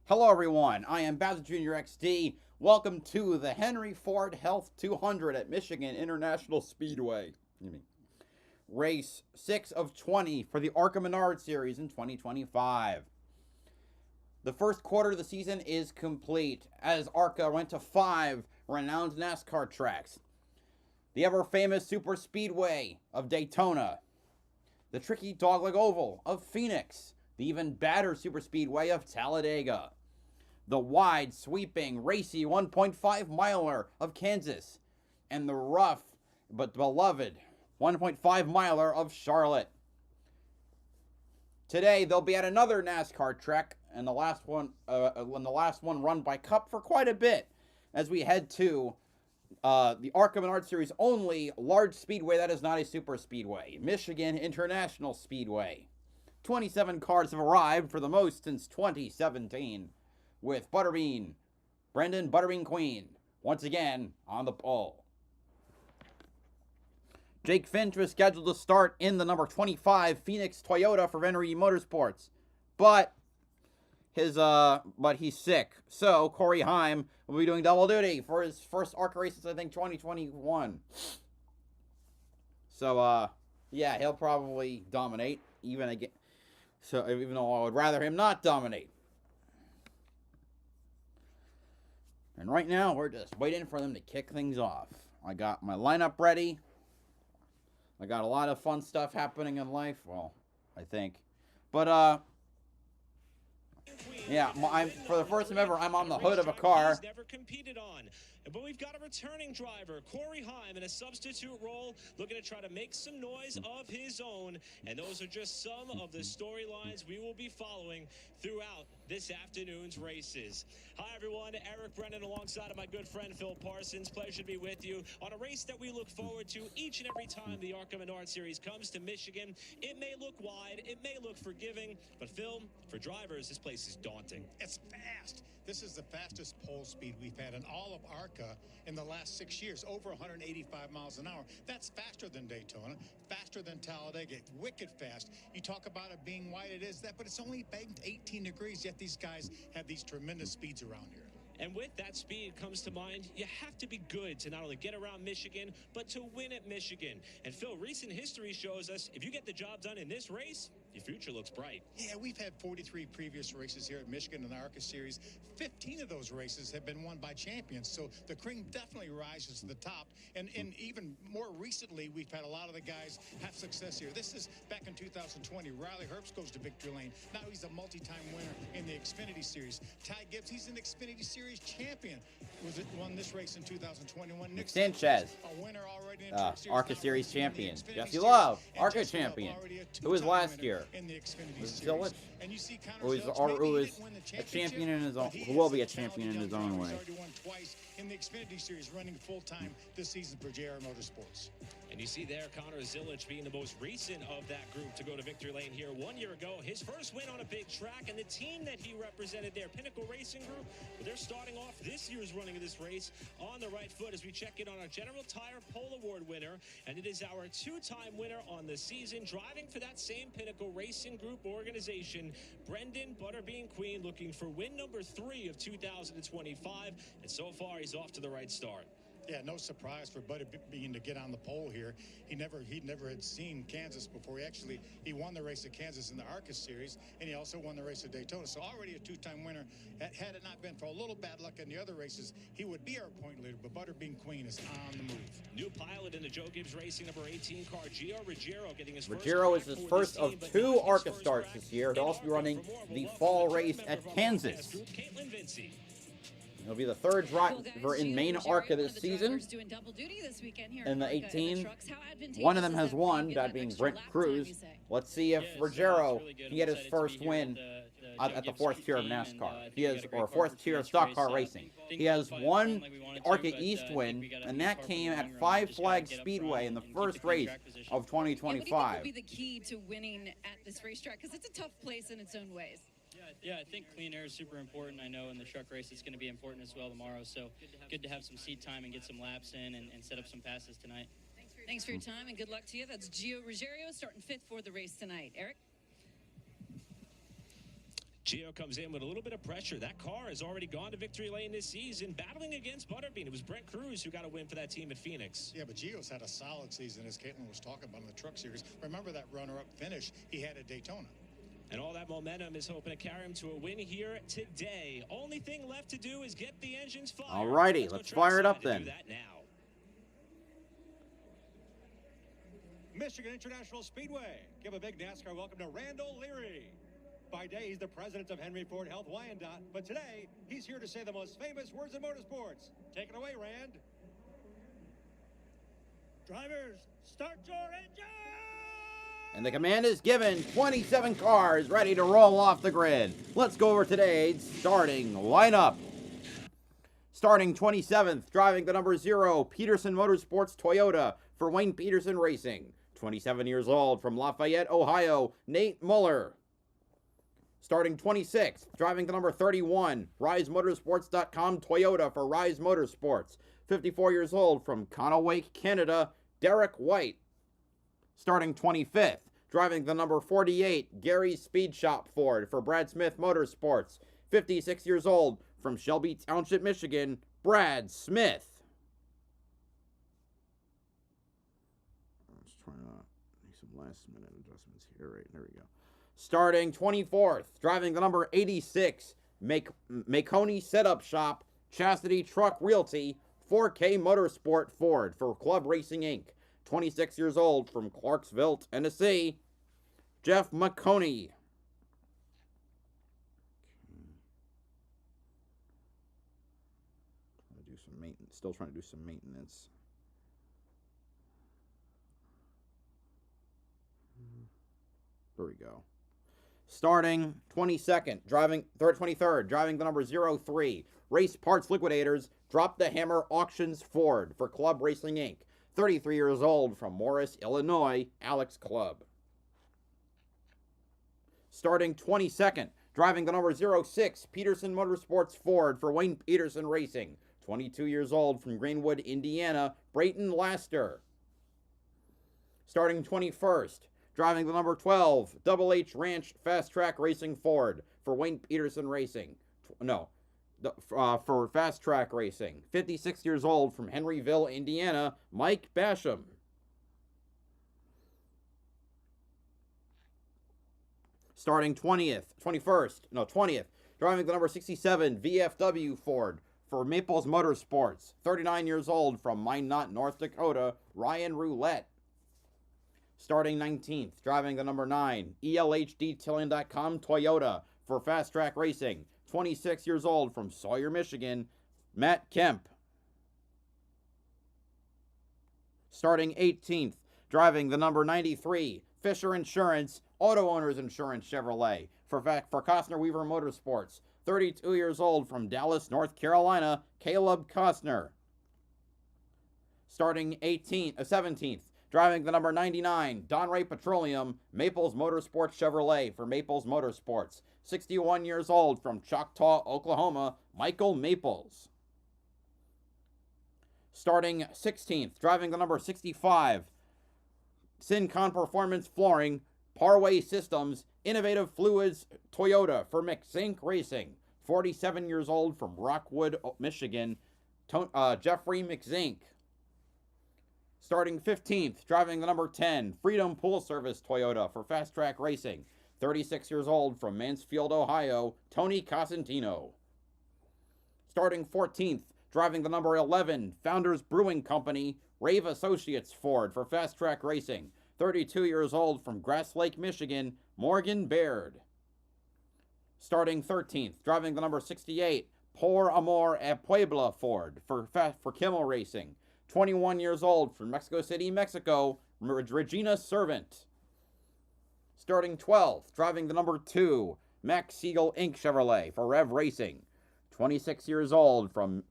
Hello everyone, I am BowserJrXD. Welcome to the Henry Ford Health 200 at Michigan International Speedway. Race 6 of 20 for the ARCA Menards series in 2025. The first quarter of the season is complete as ARCA went to 5 renowned NASCAR tracks. The ever-famous Super Speedway of Daytona, the tricky dogleg oval of Phoenix, the even badder Super Speedway of Talladega, the wide, sweeping, racy 1.5 miler of Kansas, and the rough but beloved 1.5 miler of Charlotte. Today they'll be at another NASCAR track, and the last one run by Cup for quite a bit, as we head to the ARCA Menards Series only large speedway that is not a super speedway, Michigan International Speedway. 27 cars have arrived, for the most since 2017, with Butterbean, Brendan Butterbean Queen, once again on the pole. Jake Finch was scheduled to start in the number 25 Phoenix Toyota for Venry Motorsports, but he's sick. So Corey Heim will be doing double duty for his first ARCA races, I think 2021. So yeah, he'll probably dominate even though I would rather him not dominate. And right now, we're just waiting for them to kick things off. I got my lineup ready. I got a lot of fun stuff happening in life. Well, I think. But, yeah, for the first time ever, I'm on the hood of a car. Never competed on. But we've got a returning driver, Corey Heim, in a substitute role, looking to try to make some noise of his own. And those are just some of the storylines we will be following throughout this afternoon's races. Hi, everyone. Eric Brennan alongside of my good friend Phil Parsons. Pleasure to be with you on a race that we look forward to each and every time the ARCA Menards Series comes to Michigan. It may look wide, it may look forgiving, but Phil, for drivers, this place is daunting. It's fast. This is the fastest pole speed we've had in all of ARCA in the last 6 years, over 185 miles an hour. That's faster than Daytona, faster than Talladega, wicked fast. You talk about it being wide, it is that, but it's only banked 18 degrees, yet these guys have these tremendous speeds around here. And with that speed comes to mind, you have to be good to not only get around Michigan, but to win at Michigan. And Phil, recent history shows us if you get the job done in this race, your future looks bright. Yeah, we've had 43 previous races here at Michigan in the ARCA Series. 15 of those races have been won by champions, so the cream definitely rises to the top. And even more recently, we've had a lot of the guys have success here. This is back in 2020. Riley Herbst goes to victory lane. Now he's a multi-time winner in the Xfinity Series. Ty Gibbs, he's an Xfinity Series champion. Won this race in 2021. Nick Sanchez, a winner already in ARCA Series champion. Jesse Love, ARCA champion. Who was last year? In the Xfinity Was it Series. Zillich? And you see Who is a champion in his own? Who will be a champion in his own way? He's already won twice in the Xfinity Series, running full-time this season for JR Motorsports. And you see there Connor Zillich being the most recent of that group to go to victory lane here 1 year ago. His first win on a big track, and the team that he represented there, Pinnacle Racing Group, they're starting off this year's running of this race on the right foot as we check in on our General Tire Pole Award winner. And it is our two-time winner on the season, driving for that same Pinnacle Racing Group organization, Brendan Butterbean Queen, looking for win number 3 of 2025. And so far, he's off to the right start. Yeah, no surprise for Butterbean to get on the pole here. He never had seen Kansas before. He won the race at Kansas in the ARCA Series, and he also won the race at Daytona. So already a two-time winner. Had it not been for a little bad luck in the other races, he would be our point leader. But Butterbean Queen is on the move. New pilot in the Joe Gibbs Racing number 18 car, Gio Ruggiero, getting his first. Ruggiero is his first of 2 ARCA starts this year. He'll also be running the fall race at Kansas. He'll be the third driver in main ARCA this season. In the 18, one of them has won, that being Brent Cruz. Let's see if Ruggiero can get his first win at the 4th tier of NASCAR. Or 4th tier of stock car racing. He has one ARCA East win, and that came at Five Flags Speedway in the first race of 2025. Will be the key to winning at this racetrack, because it's a tough place in its own ways. Yeah, I think clean air is super important. I know in the truck race it's going to be important as well tomorrow. So good to have some seat time and get some laps in and set up some passes tonight. Thanks for your time and good luck to you. That's Gio Ruggiero starting 5th for the race tonight. Eric? Gio comes in with a little bit of pressure. That car has already gone to victory lane this season, battling against Butterbean. It was Brent Cruz who got a win for that team at Phoenix. Yeah, but Gio's had a solid season, as Caitlin was talking about in the Truck Series. Remember that runner-up finish he had at Daytona. And all that momentum is hoping to carry him to a win here today. Only thing left to do is get the engines fired. Alrighty, let's fire it up then. Do that now. Michigan International Speedway. Give a big NASCAR welcome to Randall Leary. By day, he's the president of Henry Ford Health Wyandotte, but today, he's here to say the most famous words in motorsports. Take it away, Rand. Drivers, start your engine! And the command is given. 27 cars ready to roll off the grid. Let's go over today's starting lineup. Starting 27th, driving the number 0, Peterson Motorsports Toyota for Wayne Peterson Racing. 27 years old, from Lafayette, Ohio, Nate Muller. Starting 26th, driving the number 31, RiseMotorsports.com Toyota for Rise Motorsports. 54 years old, from Conowake, Canada, Derek White. Starting 25th, driving the number 48, Gary's Speed Shop Ford for Brad Smith Motorsports. 56 years old, from Shelby Township, Michigan, Brad Smith. Let's try to make some last-minute adjustments here. Right, there we go. Starting 24th, driving the number 86, Maconi Setup Shop, Chastity Truck Realty, 4K Motorsport Ford for Club Racing Inc. 26 years old, from Clarksville, Tennessee, Jeff McConey. Still trying to do some maintenance. There we go. Starting 22nd, 23rd, driving the number 03, Race Parts Liquidators, Drop the Hammer Auctions Ford for Club Racing Inc. 33 years old, from Morris, Illinois, Alex Club. Starting 22nd, driving the number 06, Peterson Motorsports Ford for Wayne Peterson Racing. 22 years old, from Greenwood, Indiana, Brayton Laster. Starting 21st, driving the number 12, Double H Ranch Fast Track Racing Ford for Wayne Peterson Racing. For Fast Track Racing. 56 years old, from Henryville, Indiana, Mike Basham. Starting 20th, driving the number 67, VFW Ford for Maples Motorsports. 39 years old, from Minot, North Dakota, Ryan Roulette. Starting 19th, driving the number 9, ELHDetailing.com Toyota for Fast Track Racing. 26 years old, from Sawyer, Michigan, Matt Kemp. Starting 18th, driving the number 93, Fisher Insurance, Auto Owners Insurance Chevrolet for Costner Weaver Motorsports. 32 years old, from Dallas, North Carolina, Caleb Costner. Starting 17th, driving the number 99, Donray Petroleum, Maples Motorsports Chevrolet for Maples Motorsports. 61 years old, from Choctaw, Oklahoma, Michael Maples. Starting 16th, driving the number 65, Syncon Performance Flooring, Parway Systems, Innovative Fluids Toyota for McZink Racing. 47 years old, from Rockwood, Michigan, Jeffrey McZink. Starting 15th, driving the number 10, Freedom Pool Service Toyota for Fast Track Racing. 36 years old, from Mansfield, Ohio, Tony Cosentino. Starting 14th, driving the number 11, Founders Brewing Company, Rave Associates Ford for Fast Track Racing. 32 years old, from Grass Lake, Michigan, Morgan Baird. Starting 13th, driving the number 68, Por Amor a Puebla Ford for Kimmel Racing. 21 years old, from Mexico City, Mexico, Regina Servant. Starting 12th, driving the number 2, Max Siegel Inc. Chevrolet for Rev Racing. 20 years old, from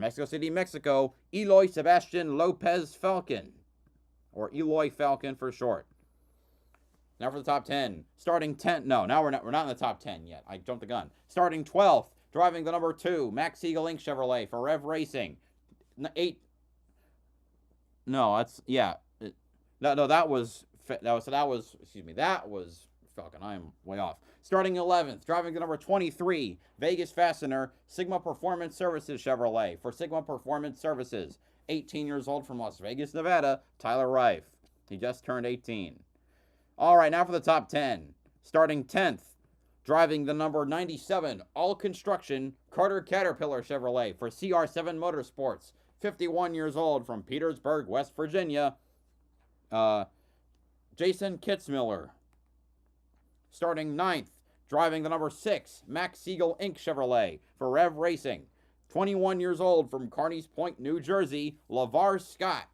Mexico City, Mexico, Eloy Sebastian Lopez Falcon, or Eloy Falcon for short. Now for the top 10. Starting 10. No, now we're not in the top 10 yet. I jumped the gun. Starting 12th, driving the number 2, Max Siegel Inc. Chevrolet for Rev Racing. 8. No, that's, yeah. That was Falcon. I am way off. Starting 11th, driving the number 23, Vegas Fastener, Sigma Performance Services Chevrolet. For Sigma Performance Services, 18 years old from Las Vegas, Nevada, Tyler Reif. He just turned 18. All right, now for the top 10. Starting 10th, driving the number 97, All Construction, Carter Caterpillar Chevrolet. For CR7 Motorsports, 51 years old from Petersburg, West Virginia, Jason Kitzmiller. Starting 9th, driving the number 6, Max Siegel Inc. Chevrolet. For Rev Racing, 21 years old from Carneys Point, New Jersey, LeVar Scott.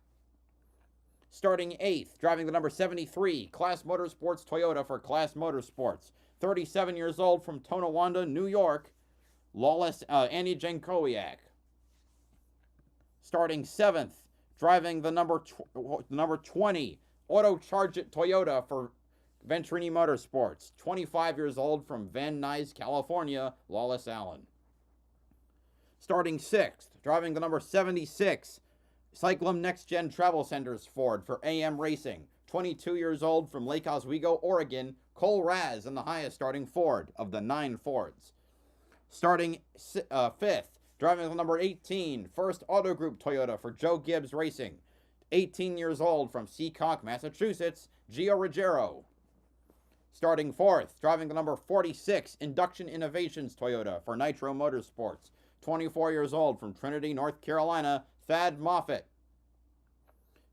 Starting 8th, driving the number 73, Class Motorsports Toyota. For Class Motorsports, 37 years old from Tonawanda, New York, Annie Jankowiak. Starting 7th, driving the number 20, Auto Charge It Toyota. For Venturini Motorsports, 25 years old from Van Nuys, California, Lawless Allen. Starting 6th, driving the number 76, Cyclum Next Gen Travel Centers Ford. For AM Racing, 22 years old from Lake Oswego, Oregon, Cole Raz, and the highest starting Ford of the 9 Fords. Starting 5th, driving the number 18, First Auto Group Toyota. For Joe Gibbs Racing, 18 years old from Seacock, Massachusetts, Gio Ruggiero. Starting 4th, driving the number 46, Induction Innovations Toyota. For Nitro Motorsports, 24 years old from Trinity, North Carolina, Thad Moffitt.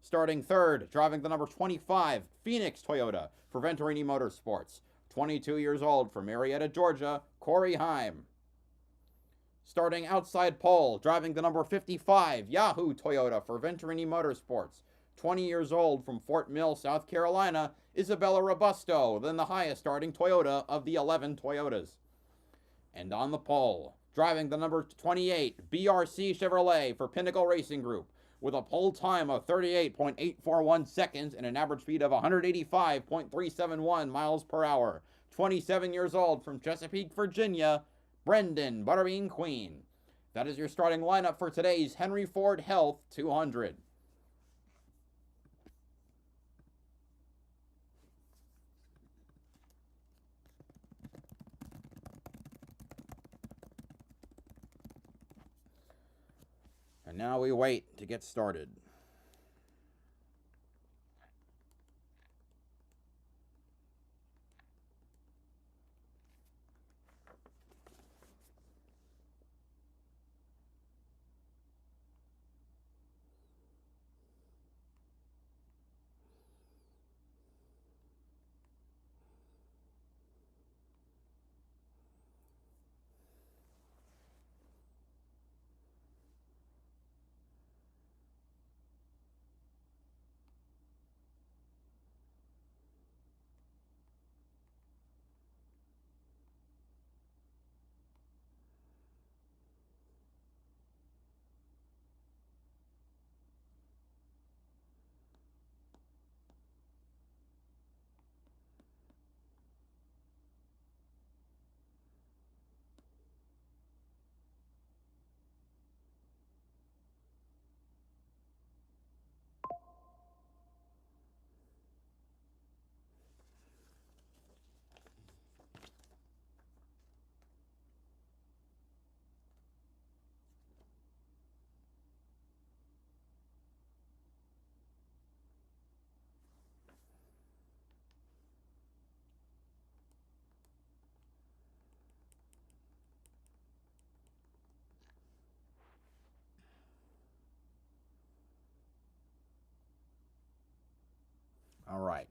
Starting 3rd, driving the number 25, Phoenix Toyota. For Venturini Motorsports, 22 years old from Marietta, Georgia, Corey Heim. Starting outside pole, driving the number 55, Yahoo Toyota. For Venturini Motorsports, 20 years old from Fort Mill, South Carolina, Isabella Robusto, then the highest starting Toyota of the 11 Toyotas. And on the pole, driving the number 28, BRC Chevrolet. For Pinnacle Racing Group, with a pole time of 38.841 seconds and an average speed of 185.371 miles per hour. 27 years old from Chesapeake, Virginia, Brendan Butterbean Queen. That is your starting lineup for today's Henry Ford Health 200. And now we wait to get started. All right.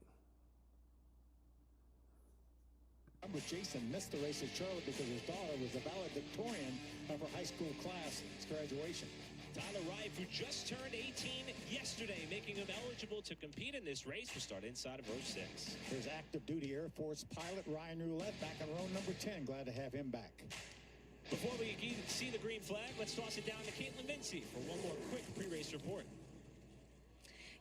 But Jason missed the race at Charlotte because his daughter was the valedictorian of her high school class at graduation. Tyler Reif, who just turned 18 yesterday, making him eligible to compete in this race, will start inside of row 6. Here's active duty Air Force pilot Ryan Roulette back on row number 10. Glad to have him back. Before we see the green flag, let's toss it down to Caitlin Vincey for one more quick pre-race report.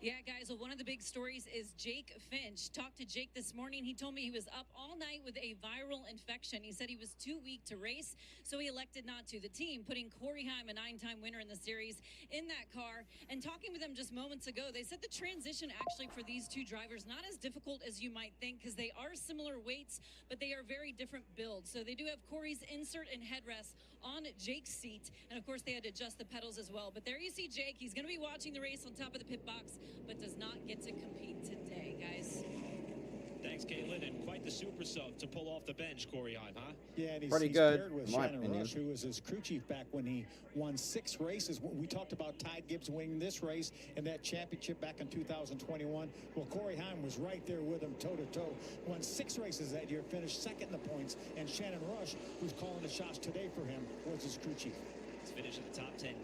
Yeah, guys, well, one of the big stories is Jake Finch. Talked to Jake this morning. He told me he was up all night with a viral infection. He said he was too weak to race, so he elected not to. The team putting Corey Heim, a 9-time winner in the series, in that car. And talking with them just moments ago, they said the transition actually for these two drivers, not as difficult as you might think, because they are similar weights, but they are very different builds. So they do have Corey's insert and headrest on Jake's seat. And of course, they had to adjust the pedals as well. But there you see Jake. He's going to be watching the race on top of the pit box, but does not get to compete today, guys. Thanks, Caitlin, and quite the super sub to pull off the bench, Corey Heim, huh? Yeah, and he's Pretty good, paired with in my Shannon opinion. Rush, who was his crew chief back when he won 6 races. We talked about Ty Gibbs winning this race and that championship back in 2021. Well, Corey Heim was right there with him, toe-to-toe. Won 6 races that year, finished second in the points, and Shannon Rush, who's calling the shots today for him, was his crew chief. He's finished in the top 10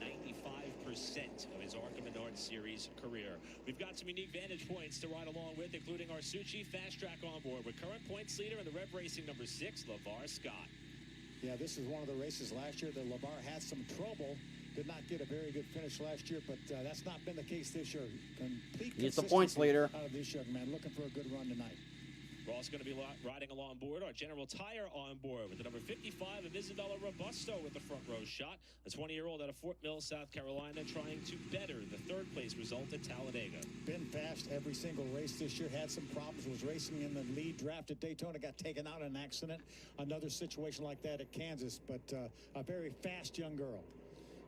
95% of his ARCA Menards Series career. We've got some unique vantage points to ride along with, including our Suchi Fast Track on board with current points leader in the Rev Racing number 6, LeVar Scott. Yeah, this is one of the races last year that LeVar had some trouble. Did not get a very good finish last year, but that's not been the case this year. Complete He's the points leader. out of this young man. Looking for a good run tonight. We're also going to be riding along board our General Tire on board with the number 55 of Isabella Robusto with the front row shot. A 20-year-old out of Fort Mill, South Carolina, trying to better the third-place result at Talladega. Been fast every single race this year. Had some problems. Was racing in the lead draft at Daytona. Got taken out in an accident. Another situation like that at Kansas, but a very fast young girl.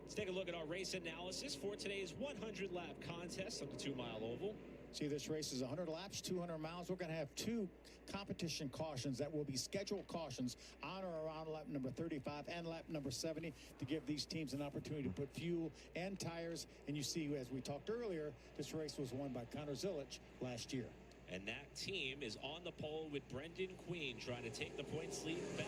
Let's take a look at our race analysis for today's 100-lap contest on the 2-mile oval. See, this race is 100 laps, 200 miles. We're going to have 2 competition cautions that will be scheduled cautions on or around lap number 35 and lap number 70 to give these teams an opportunity to put fuel and tires. And you see, as we talked earlier, this race was won by Connor Zilic last year. And that team is on the pole with Brendan Queen trying to take the points lead back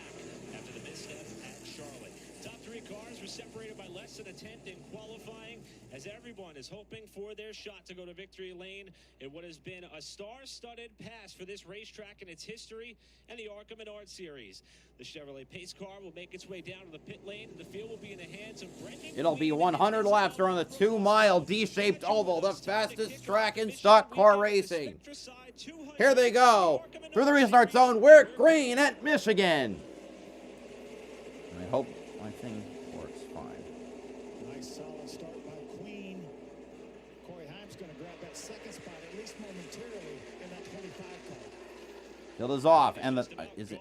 after the misstep at Charlotte. Top 3 cars were separated by less than a tenth in qualifying, as everyone is hoping for their shot to go to victory lane in what has been a star-studded pass for this racetrack in its history and the ARCA Menards Series. The Chevrolet pace car will make its way down to the pit lane, and the field will be in the hands of Brendan. It'll be 100 laps around the 2-mile D-shaped oval, the fastest track in stock car racing. Here they go, through the restart zone. We're green at Michigan. I hope my thing works fine. Nice solid start by Queen. Corey Heim's going to grab that second spot, at least momentarily, in that 25 car. Field is off, and is it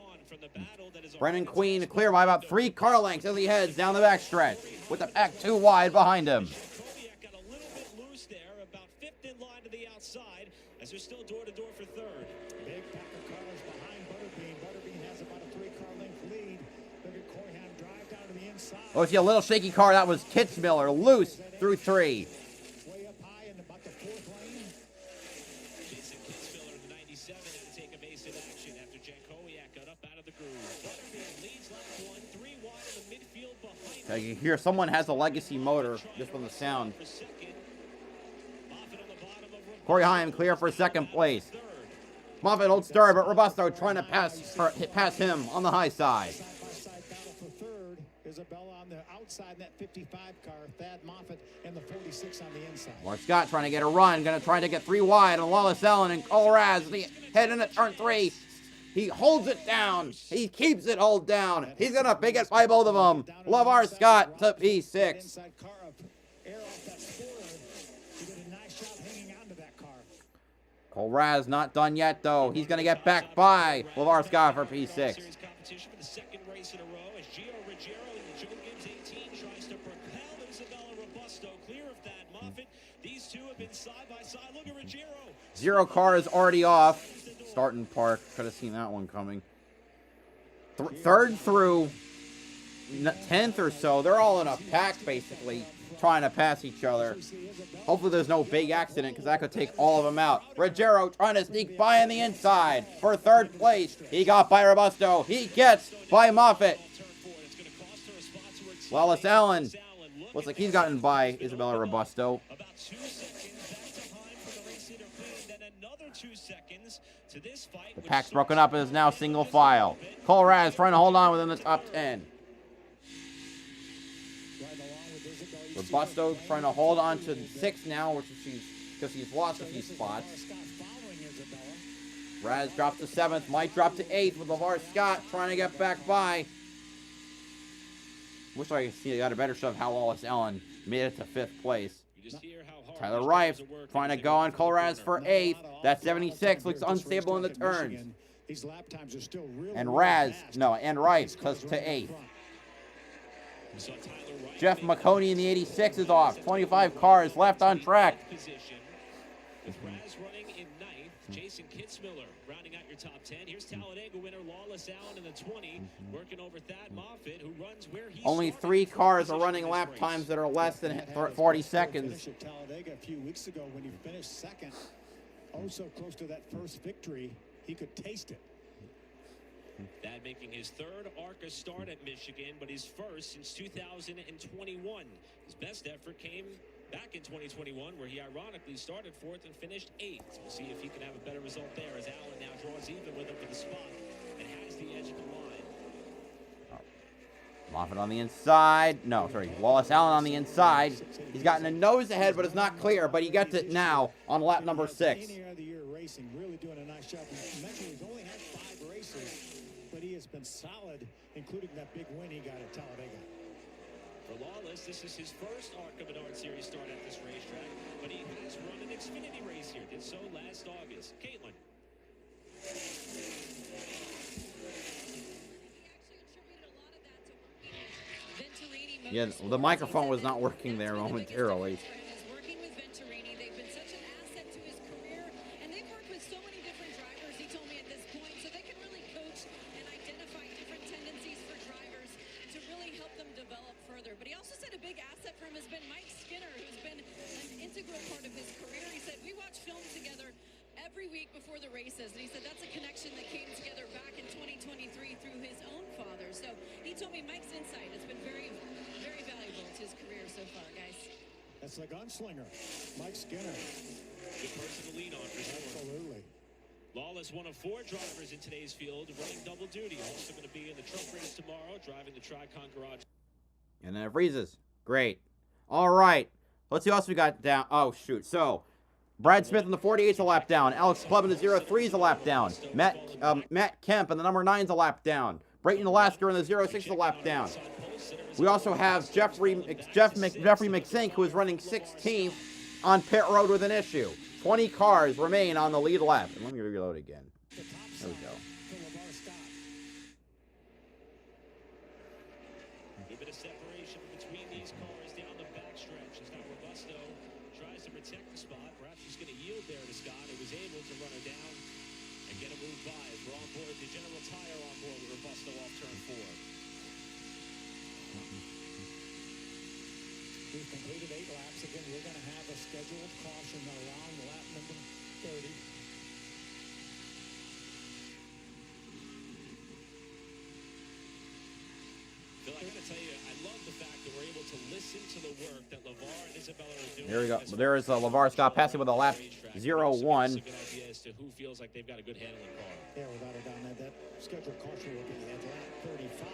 Brendan Queen clear by about 3 car lengths as he heads down the backstretch with the pack 2 wide behind him. Got a little bit loose there, about 5th in line to the outside, as they're still door-to-door for 3rd. Big pack of cars behind Butterbean. Butterbean has about a 3-car length lead. Look at Corey Heim drive down to the inside. Oh, see a little shaky car. That was Kitzmiller, loose through 3. Way up high in about the 4th lane. Jason Kitzmiller in the 97 had to take evasive action after Jankowiak got up out of the groove. Butterbean leads lap 1, 3 wide in the midfield behind. Okay, you hear someone has a legacy motor just from the sound. Corey Heim clear for 2nd place. Moffitt holds third, but Robusto trying to pass him on the high side. Side-by-side battle for 3rd. Isabella on the outside in that 55 car. Thad Moffitt and the 46 on the inside. Mark Scott trying to get a run, going to try to get 3 wide on Wallace Allen and Colraz. The head into turn 3. He holds it down. He keeps it hold down. He's going to pick it by both of them. LeVar Scott to P6. Inside car of air off that spoiler. He did a nice job hanging on to that car. Colraz not done yet, though. He's going to get back by LeVar Scott for P6. Series competition for the 2nd race in a row as Gio Ruggiero in the Joe Gibbs 18 tries to propel Isabella Robusto clear of that Moffitt. These two have been side by side. Look at Ruggiero. 0 car is already off. Starting park. Could have seen that one coming. 3rd through 10th or so. They're all in a pack, basically, trying to pass each other. Hopefully there's no big accident, because that could take all of them out. Ruggiero trying to sneak by on the inside for 3rd place. He got by Robusto. He gets by Moffitt. Wallace Allen looks like he's gotten by Isabella Robusto. About 2 seconds back to Heim from the race leader Queen, then another 2 seconds to this fight. The pack's broken up and is now single file. Colraz trying to hold on within the top 10. Robusto trying to hold on to 6 now, which she's because he's lost a few spots. Raz dropped to 7th. Mike dropped to 8th with LeVar Scott trying to get back by. Wish I could see got a better shot of how Wallace Allen made it to 5th place. Tyler Rife trying to go on Colraz for 8th. That 76 looks unstable in the turns. These lap times are still really And Rife cuts to 8th. Jeff McConey in the 86 is off. 25 cars left on track. With Raz running in 9th, Jason Kitzmiller rounding out your top 10. Here's Talladega winner Lawless Allen in the 20, working over Thad Moffitt, who runs where he Only 3 cars are running lap times that are less than 40 seconds. Talladega a few weeks ago when he finished 2nd, oh so close to that first victory, he could taste it. That making his 3rd ARCA start at Michigan, but his 1st since 2021. His best effort came back in 2021, where he ironically started 4th and finished 8th. We'll see if he can have a better result there, as Allen now draws even with him for the spot and has the edge at the line. Moffitt on the inside. No, sorry. Wallace Allen on the inside. He's gotten a nose ahead, but it's not clear. But he gets it now on lap number 6. Racing, really doing a nice job. You mentioned he's only had 5 races, but he has been solid, including that big win he got at Talladega. For Lawless, this is his 1st ARCA Menards Series start at this racetrack, but he has run an Xfinity race here. Did so last August. Caitlin. Yeah, the microphone was not working there momentarily. Every week before the races, and he said that's a connection that came together back in 2023 through his own father. So he told me Mike's insight has been very, very valuable to his career so far, guys. That's the gunslinger, Mike Skinner. Good person to lean on for sure. Absolutely. Lawless, one of 4 drivers in today's field, running double duty. Also going to be in the truck race tomorrow, driving the Tricon Garage. And then it freezes. Great. All right. Let's see what else we got down. Oh, shoot. So, Brad Smith in the 48 is a lap down. Alex Clubb in the 03 is a lap down. Matt Kemp in the number 9 is a lap down. Brayton Alasker in the 06 is a lap down. We also have Jeffrey McSink, who is running 16th on pit road with an issue. 20 cars remain on the lead lap. And let me reload again. There we go. A bit of separation between these cars down the backstretch. As now Robusto tries to protect the spot. Perhaps he's going to yield there to Scott, who was able to run her down and get a move by. As we're on board, the General Tire on board with Robusto off turn 4. We've completed 8 laps. Again, we're going to have a scheduled caution around lap number 30. Phil, I got to tell you, I love the fact that we're able to listen to the work that LeVar and Isabella are doing. There we go. There is LeVar Scott passing with a lap 0-1. Good idea as to who feels like they've got a good handling car. Yeah, without a doubt, that scheduled caution will be at lap 35.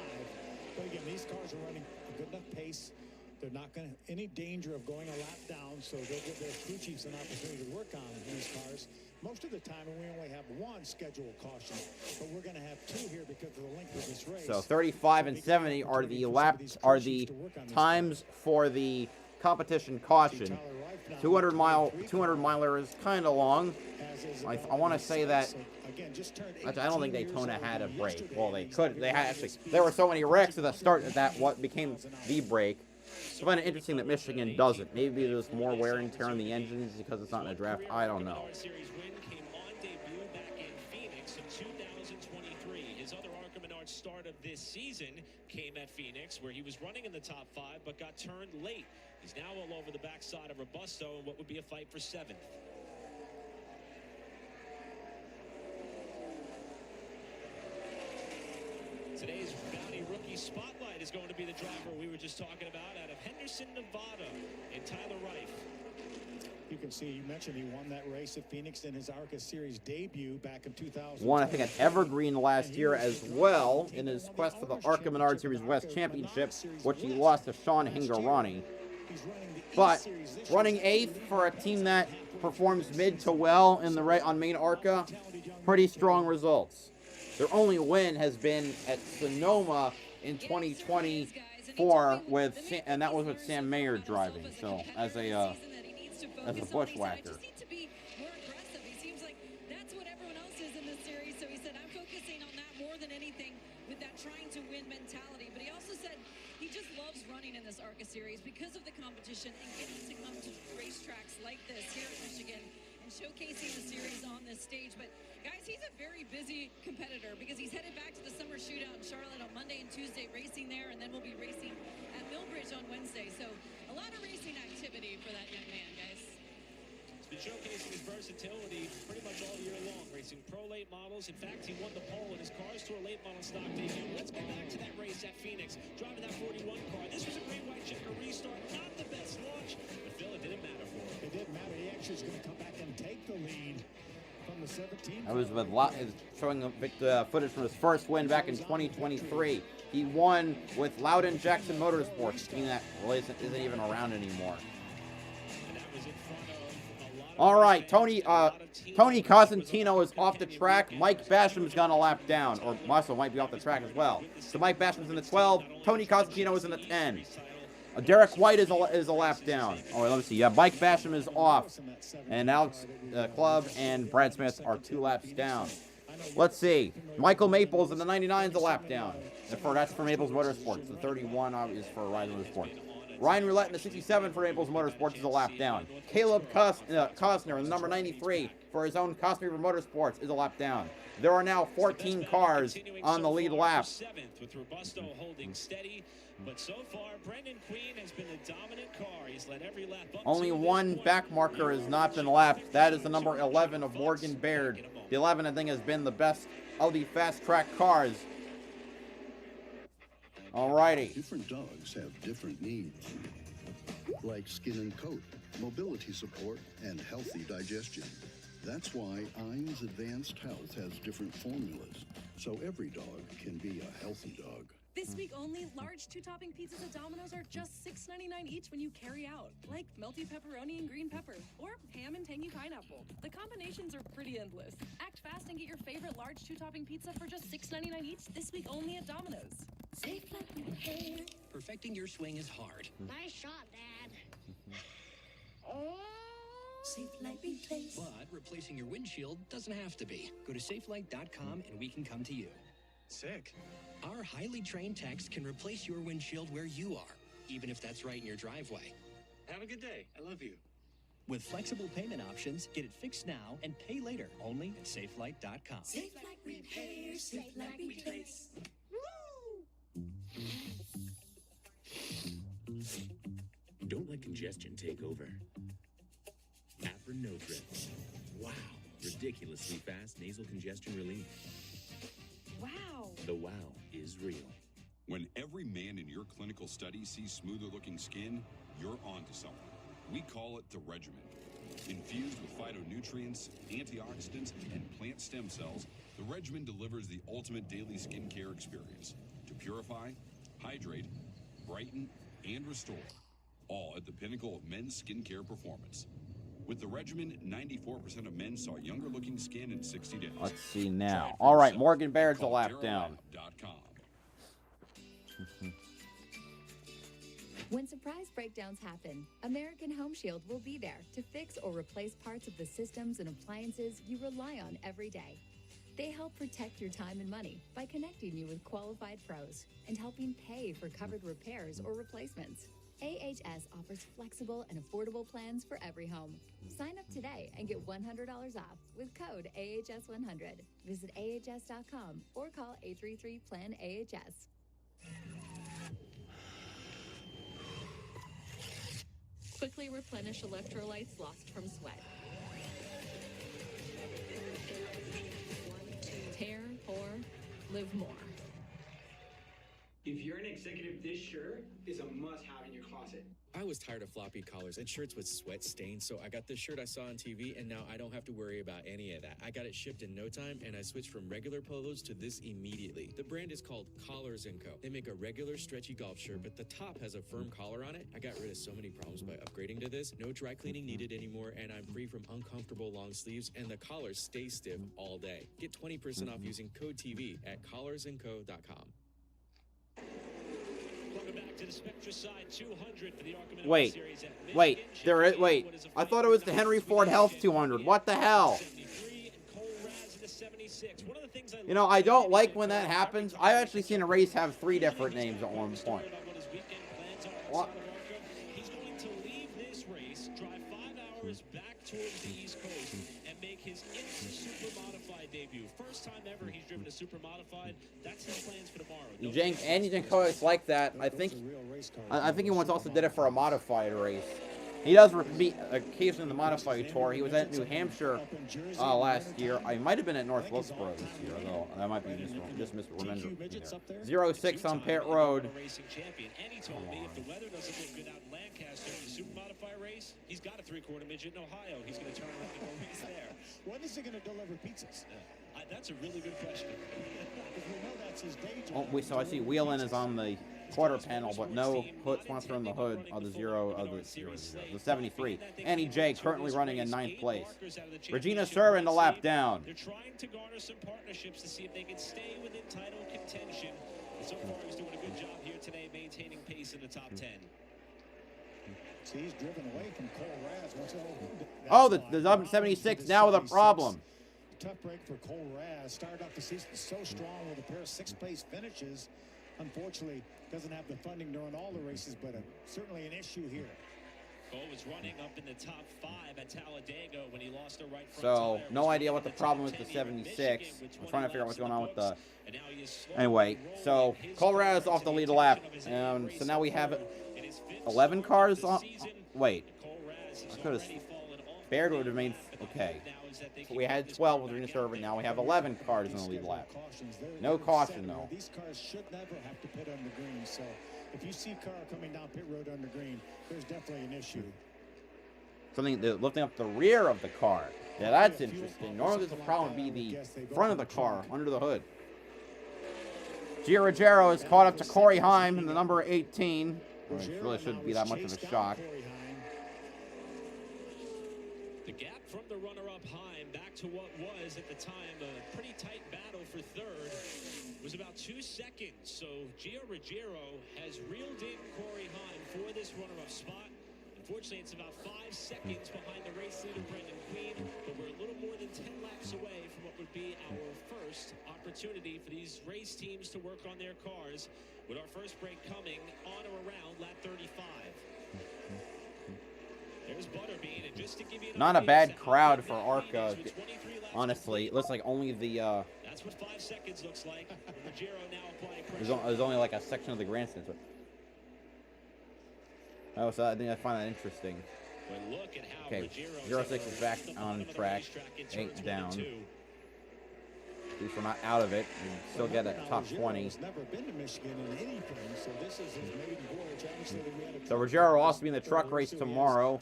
But again, these cars are running a good enough pace. They're not going to any danger of going a lap down, so they'll give their crew chiefs an opportunity to work on these cars. Most of the time, we only have 1 scheduled caution, but we're going to have 2 here because of the length of this race. So 35 and 70 are the times for the competition caution. 200 miler is kind of long. I want to say that I don't think Daytona had a break. Well, they could. They had actually. There were so many wrecks at the start that what became the break. I find it interesting that Michigan doesn't. Maybe there's more wear and tear on the engines because it's not in a draft. I don't know. Series win came on debut back in Phoenix in 2023. His other ARCA Menards start of this season came at Phoenix, where he was running in the top 5 but got turned late. He's now all over the backside of Robusto in what would be a fight for 7th. Today's Bounty Rookie Spotlight is going to be the driver we were just talking about out of Henderson, Nevada, and Tyler Rife. You can see, you mentioned he won that race at Phoenix in his ARCA Series debut back in 2000. Won, I think, at Evergreen last year as well in his quest for the ARCA Menards Series West Championship, which he lost to Sean Hingarani. But running 8th for a team that performs mid to well in the on main ARCA. Pretty strong results. Their only win has been at Sonoma in 2024 and that was with Sam Mayer driving. So as a bushwhacker. He seems like that's what everyone else is in this series. So he said, I'm focusing on that more than anything with that trying to win mentality. But he also said he just loves running in this ARCA series because of the competition and getting to come to racetracks like this here at Michigan and showcasing the series on this stage. But guys, he's a very busy competitor because he's headed back to the summer shootout in Charlotte on Monday and Tuesday, racing there, and then we'll be racing at Millbridge on Wednesday. So a lot of racing activity for that young man, guys. He's been showcasing his versatility pretty much all year long, racing pro late models. In fact, he won the pole in his Cars Tour late model stock debut. Let's go back to that race at Phoenix, driving that 41 car. This was a great white checker restart, not the best launch, but Phil, it didn't matter for him. It didn't matter. He actually is going to come back and take the lead from the 17. I was with showing footage from his first win back in 2023. He won with Loudon Jackson Motorsports, a team that really isn't even around anymore. All right, Tony Cosentino is off the track. Mike Basham's gone a lap down, or Muscle might be off the track as well. So Mike Basham's in the 12. Tony Cosentino is in the 10. Derek White is a lap down. Oh, let me see. Yeah, Mike Basham is off, and Alex Clubb and Brad Smith are 2 laps down. Let's see. Michael Maples in the 99 is a lap down. That's for Maples Motorsports. The 31 is for Ryan Motorsports. Ryan Roulette in the 67 for Maples Motorsports is a lap down. Caleb Costner in the number 93 for his own Costner Motorsports is a lap down. There are now 14 cars on the lead lap. With Robusto holding steady, but so far Brendan Queen has been the dominant car. He's led every lap up. Only one back marker has not been lapped. That is the number 11 of Morgan Baird. The 11, I think, has been the best of the fast track cars. Alrighty. Different dogs have different needs, like skin and coat, mobility support, and healthy digestion. That's why Ein's Advanced Health has different formulas, so every dog can be a healthy dog. This week only, large 2-topping pizzas at Domino's are just $6.99 each when you carry out, like melty pepperoni and green pepper, or ham and tangy pineapple. The combinations are pretty endless. Act fast and get your favorite large 2-topping pizza for just $6.99 each this week only at Domino's. Safe like repair. Perfecting your swing is hard. Nice shot, Dad. Safe Light Replace. But replacing your windshield doesn't have to be. Go to safelight.com and we can come to you. Sick. Our highly trained techs can replace your windshield where you are, even if that's right in your driveway. Have a good day. I love you. With flexible payment options, get it fixed now and pay later, only at safelight.com. Safe Light Repair, Safe Light Replace. Don't let congestion take over. Afrin No Trip. Wow. Ridiculously fast nasal congestion relief. Wow. The wow is real. When every man in your clinical study sees smoother looking skin, you're onto something. We call it the regimen. Infused with phytonutrients, antioxidants, and plant stem cells, the regimen delivers the ultimate daily skincare experience to purify, hydrate, brighten, and restore, all at the pinnacle of men's skincare performance. With the regimen, 94% of men saw younger looking skin in 60 days. Let's see now. All right, Morgan Baird's a lap down. When surprise breakdowns happen, American Home Shield will be there to fix or replace parts of the systems and appliances you rely on every day. They help protect your time and money by connecting you with qualified pros and helping pay for covered repairs or replacements. AHS offers flexible and affordable plans for every home. Sign up today and get $100 off with code AHS100. Visit AHS.com or call 833-PLAN-AHS. Quickly replenish electrolytes lost from sweat. Tear, pour, live more. If you're an executive, this shirt is a must-have in your closet. I was tired of floppy collars and shirts with sweat stains, so I got this shirt I saw on TV, and now I don't have to worry about any of that. I got it shipped in no time, and I switched from regular polos to this immediately. The brand is called Collars & Co. They make a regular stretchy golf shirt, but the top has a firm collar on it. I got rid of so many problems by upgrading to this. No dry cleaning needed anymore, and I'm free from uncomfortable long sleeves, and the collars stay stiff all day. Get 20% off using code TV at collarsandco.com. To the Spectra side 200 for the ARCA Menards Wait, series at Michigan. wait. I thought it was the Henry Ford Health 200. What the hell? You know, I don't like when that happens. I've actually seen a race have 3 different names at one point. What? He's going to leave this race, drive 5 hours back towards the East Coast, and make his super modified debut. First time ever he's driven a super modified. That's his plans for tomorrow. Andy Jankovic like that. I think he once also did it for a modified race. He does repeat occasionally in the modified tour. He was at New Hampshire last year. I might have been at North Wilkesboro this year, though. I might be just misremembering. 06 on pit road. Racing champion. And he told me if the weather doesn't look good out in Lancaster in the super modified race, he's got a 3/4 midget in Ohio. He's going to turn around and go race there. When is he going to deliver pizzas? That's a really good question. So I see Wheelan is on the quarter panel, but no sponsor on the hood of the the 73. Annie J currently running in 9th place. Regina Servin the lap down. They're trying to garner some partnerships to see if they can stay within title contention. And so far, he's doing a good job here today, maintaining pace in the top 10. See, he's driven away from Cole Raz. Oh, the 76 now with a problem. Tough break for Cole Raz. Started off the season so strong with a pair of 6th-place finishes. Unfortunately, doesn't have the funding to run all the races, but certainly an issue here. Cole was running up in the top 5 at Talladega when he lost a right front So, tire. no idea what the problem with the 76. I'm trying to figure out what's going on with the... Anyway, so Cole Raz off the lead lap. So now we have 11 cars on... Wait. I could have... Baird would have made... Okay. So we had 12 with Regina Servin. Now we have 11 cars in the lead lap. No caution, though. These cars should never have to pit on the green. So if you see a car coming down pit road on the green, there's definitely an issue. Something lifting up the rear of the car. Yeah, that's interesting. Normally, the problem would be the front of the car, under the hood. Gio Ruggiero is caught up to Corey Heim in the number 18. Which really shouldn't be that much of a shock. The gap from the runner-up Heim back to what was at the time a pretty tight battle for 3rd was about 2 seconds. So Gio Ruggiero has reeled in Corey Heim for this runner-up spot. Unfortunately, it's about 5 seconds behind the race leader Brendan Queen, but we're a little more than 10 laps away from what would be our first opportunity for these race teams to work on their cars, with our first break coming on or around lap 35. There's Butterbean, and just to give you an Not a idea, bad crowd for ARCA, honestly. It looks like only the... That's what 5 seconds looks like. Ruggiero now applying pressure. There's only like a section of the grandstands. I think I find that interesting. But look at how Okay, 06 is back on track. 8 down. At least we're not out of it. We still get a top 20. So Ruggiero will also be in the truck race tomorrow.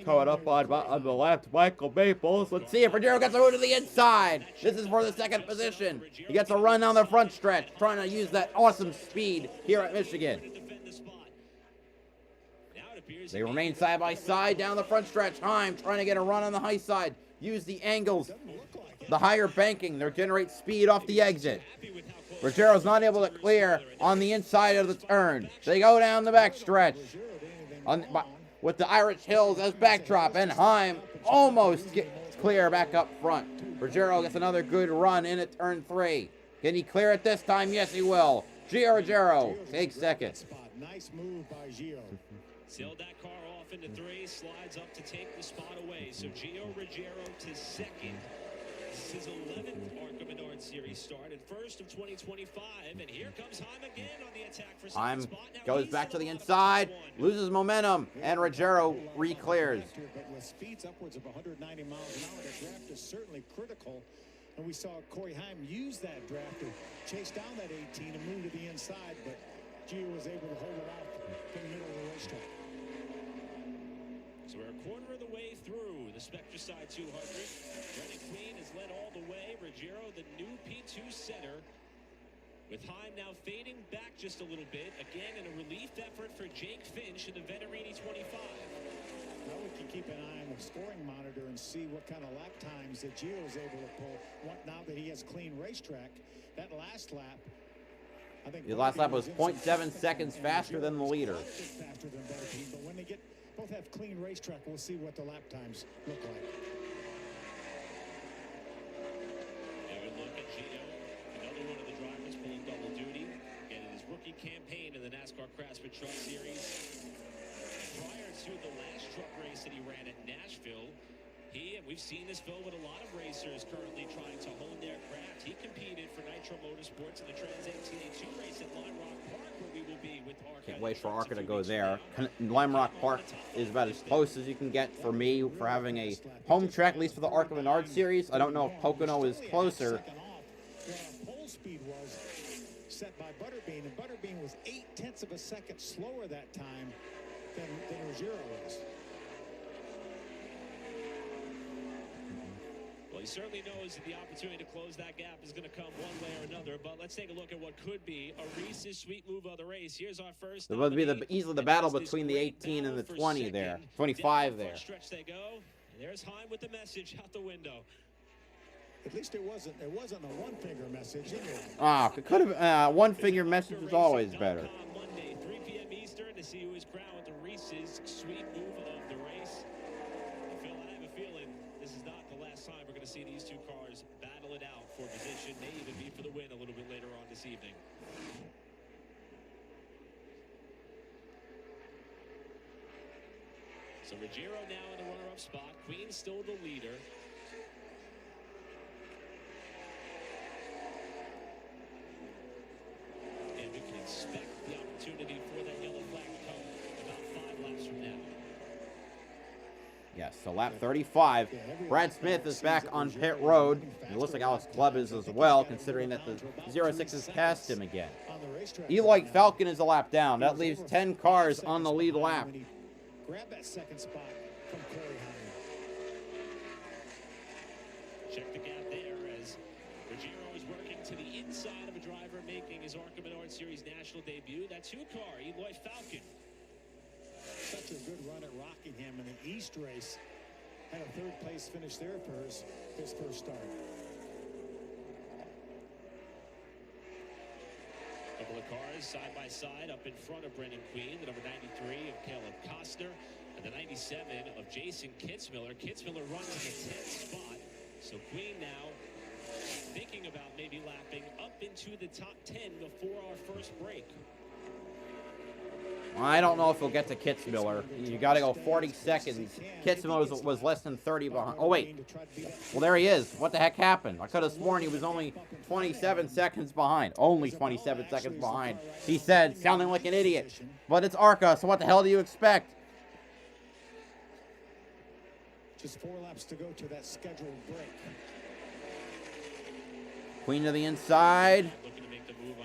Caught up on the left, Michael Maples. Let's see if Ruggiero gets a move to the inside. This is for the 2nd position. He gets a run down the front stretch, trying to use that awesome speed here at Michigan. They remain side by side down the front stretch. Heim trying to get a run on the high side. Use the angles, the higher banking. They generate speed off the exit. Ruggiero's not able to clear on the inside of the turn. They go down the back stretch with the Irish Hills as backdrop, and Heim almost gets clear back up front. Ruggiero gets another good run in at turn 3. Can he clear it this time? Yes, he will. Gio Ruggiero takes 2nd. Nice move by Gio. Sailed that car off into 3, slides up to take the spot away. So Gio Ruggiero to 2nd. This is his 11th ARCA Menards Series start and first of 2025. And here comes Heim again on the attack for 2nd Heim spot. Now goes back to the inside, loses momentum, and Ruggiero re-clears. But with speeds upwards of 190 miles an hour, the draft is certainly critical And we saw Corey Heim use that draft to chase down that 18 and move to the inside, but Gio was able to hold it off in the middle of the racetrack. So we're a quarter of the way through the Spectracide 200. Brennan Queen has led all the way. Ruggiero, the new P2 setter, with Heim now fading back just a little bit. Again, in a relief effort for Jake Finch in the Venerini 25. Now we can keep an eye on the scoring monitor and see what kind of lap times that Gio is able to pull. Now that he has clean racetrack, that last lap, I think the last lap was 0.7 seconds faster than the leader. Faster than Butterbean, but when they both have clean racetrack, we'll see what the lap times look like. And we look at Gio, another one of the drivers pulling double duty, and in his rookie campaign in the NASCAR Craftsman Truck Series. Prior to the last truck race that he ran at Nashville, we've seen this, Phil, with a lot of racers currently trying to hone their craft. He competed for Nitro Motorsports in the Trans ATA 2 race at Lime Rock Park, where we will be with ARCA. Can't wait for ARCA to go there. Lime Rock Park is about as close as you can get for me for having a home track, at least for the ARCA Menards series. I don't know if Pocono is closer. Pole speed was set by Butterbean, and Butterbean was 0.8 of a second slower that time than Ruggiero was. Well, he certainly knows that the opportunity to close that gap is going to come one way or another. But let's take a look at what could be a Reese's sweet move of the race. Here's our first. It would be easily the battle between the 18 and the 20 there. 25 there. Stretch they go. And there's Heim with the message out the window. At least it wasn't a one-finger message. Ah, it could have. One-finger message is always better. Monday, 3 p.m. Eastern, to see who is crowned with the Reese's sweet move of the race. Phil, I have a feeling this is not the last time we're going to see these two cars battle it out for position, may even be for the win a little bit later on this evening. So Ruggiero now in the runner-up spot. Queen still the leader. And we can expect the opportunity for that yellow flag to come about 5 laps from now. Yes, so lap 35. Brad Smith is back on pit road. It looks like Alex Clubb is as well, considering that the 06 has passed him again. Eloy Falcon is a lap down. That leaves 10 cars on the lead lap. Grab that second spot from Corey Heim. Check the gap there as Ruggiero is working to the inside of a driver making his ARCA Menards Series national debut. That 2-car, Eloy Falcon. Such a good run at Rockingham in the East race. Had a third-place finish there for his first start. Couple of cars side by side up in front of Brendan Queen, the number 93 of Caleb Costner, and the 97 of Jason Kitzmiller. Kitzmiller runs in the 10th spot, so Queen now thinking about maybe lapping up into the top 10 before our first break. I don't know if he'll get to Kitzmiller. You got to go 40 seconds. Kitzmiller was less than 30 behind. Oh, wait. Well, there he is. What the heck happened? I could have sworn he was only 27 seconds behind. Only 27 seconds behind. He said, sounding like an idiot. But it's ARCA, so what the hell do you expect? Just 4 laps to go to that scheduled break. Queen to the inside.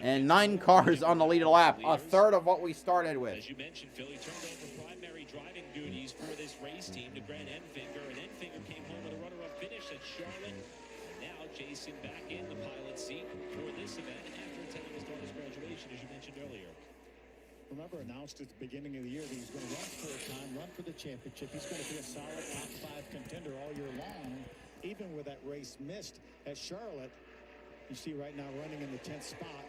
And 9 cars on the lead lap. A third of what we started with. As you mentioned, Phil, he turned over primary driving duties for this race team to Grant Enfinger, and Enfinger came home with a runner-up finish at Charlotte. And now Jason back in the pilot seat for this event after attending his daughter's graduation, as you mentioned earlier. Remember, announced at the beginning of the year that he's going to run full-time, run for the championship. He's going to be a solid top 5 contender all year long, even with that race missed at Charlotte. You see right now running in the 10th spot.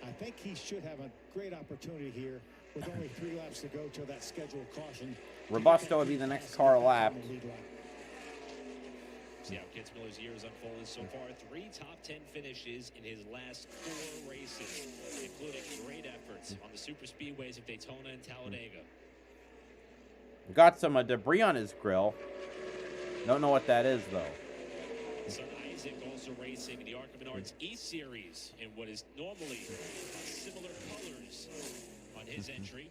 I think he should have a great opportunity here with only 3 laps to go till that scheduled caution. Robusto would be the next car lapped. See how Kitzmiller's year has unfolded so far. 3 top 10 finishes in his last 4 races, including great efforts on the super speedways of Daytona and Talladega. Got some debris on his grill. Don't know what that is, though. Son Isaac also racing in the ARCA Menards E-Series in what is normally similar colors on his entry.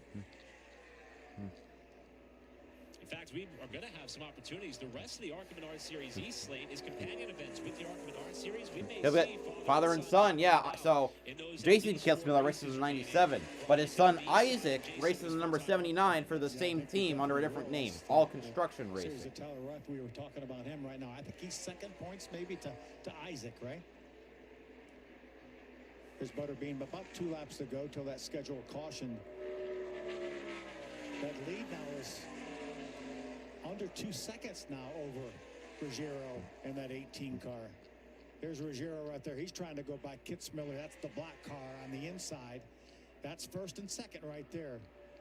He fact, we are going to have some opportunities. The rest of the ARCA Menards Series East slate is companion events with the ARCA Menards Series. We may see Father and son, yeah. So Jason Kitzmiller races in 97, but his son Isaac races in number 79 for the same team under a different name, All Construction Racing. We were talking about him right now. I think he's second points maybe to Isaac, right? There's Butterbean, but about 2 laps to go till that scheduled caution. That lead now is under 2 seconds now over Ruggiero and that 18 car. There's Ruggiero right there. He's trying to go by Kitzmiller. That's the black car on the inside. That's first and second right there.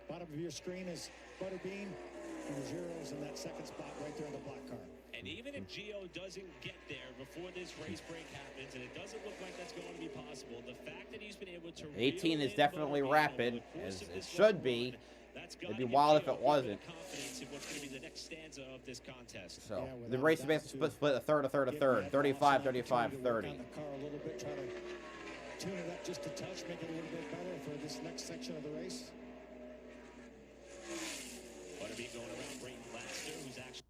Bottom of your screen is Butterbean, and Ruggiero's in that second spot right there in the black car. And even if Gio doesn't get there before this race break happens, and it doesn't look like that's going to be possible, the fact that he's been able to 18 is definitely rapid, as it should be. It'd be wild if it wasn't. So the race is basically split a third, 35, 35, 30. The car a little bit, try to tune it up just a touch, make it a little bit better for this next section of the race. Butterbean going around Brayton Laster, who's actually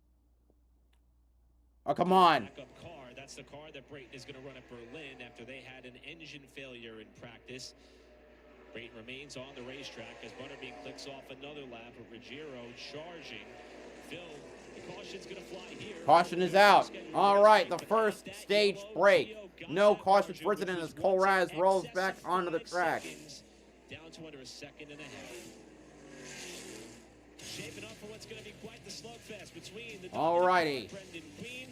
Oh, come on. backup car. That's the car that Brayton is going to run at Berlin after they had an engine failure in practice. Brayton remains on the racetrack as Butterbean clicks off another lap with Ruggiero charging. Phil, the caution's going to fly here. Caution is out. All right, the first stage break. No caution for incident as Colraz rolls back onto the track. Down to under a second and a half. Shaping up for what's going to be quite the slugfest between the Alrighty.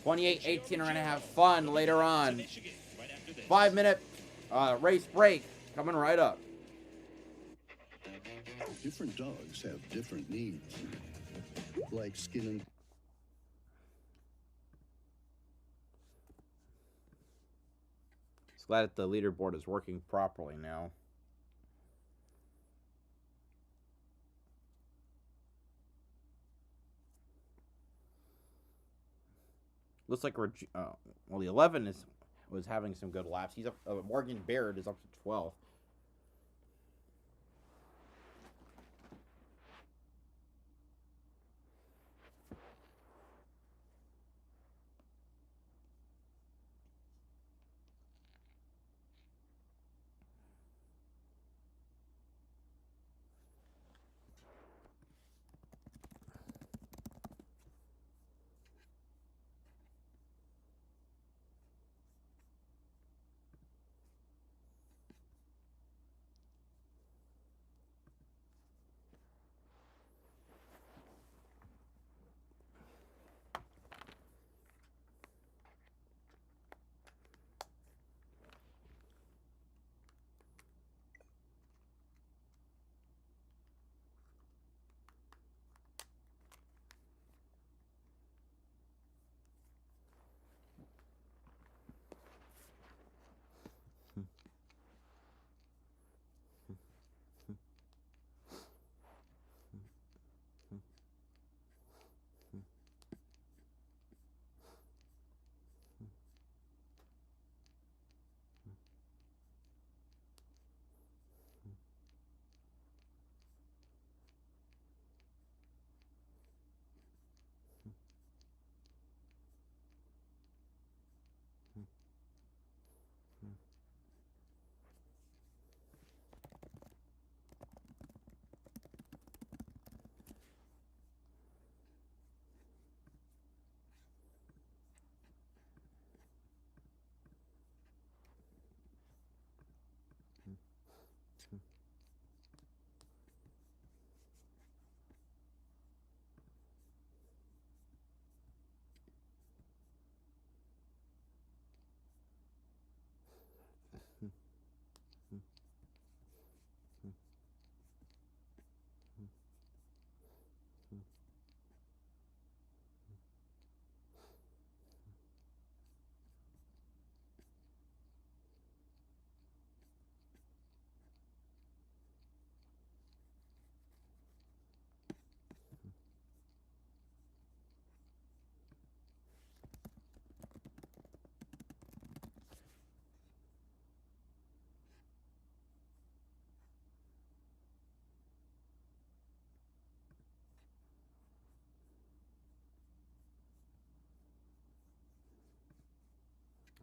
28-18 are going to have fun later on. 5-minute race break coming right up. Different dogs have different needs, like skin and... Just glad that the leaderboard is working properly now. Looks like we're well, the 11 was having some good laps. He's up. Morgan Baird is up to 12th.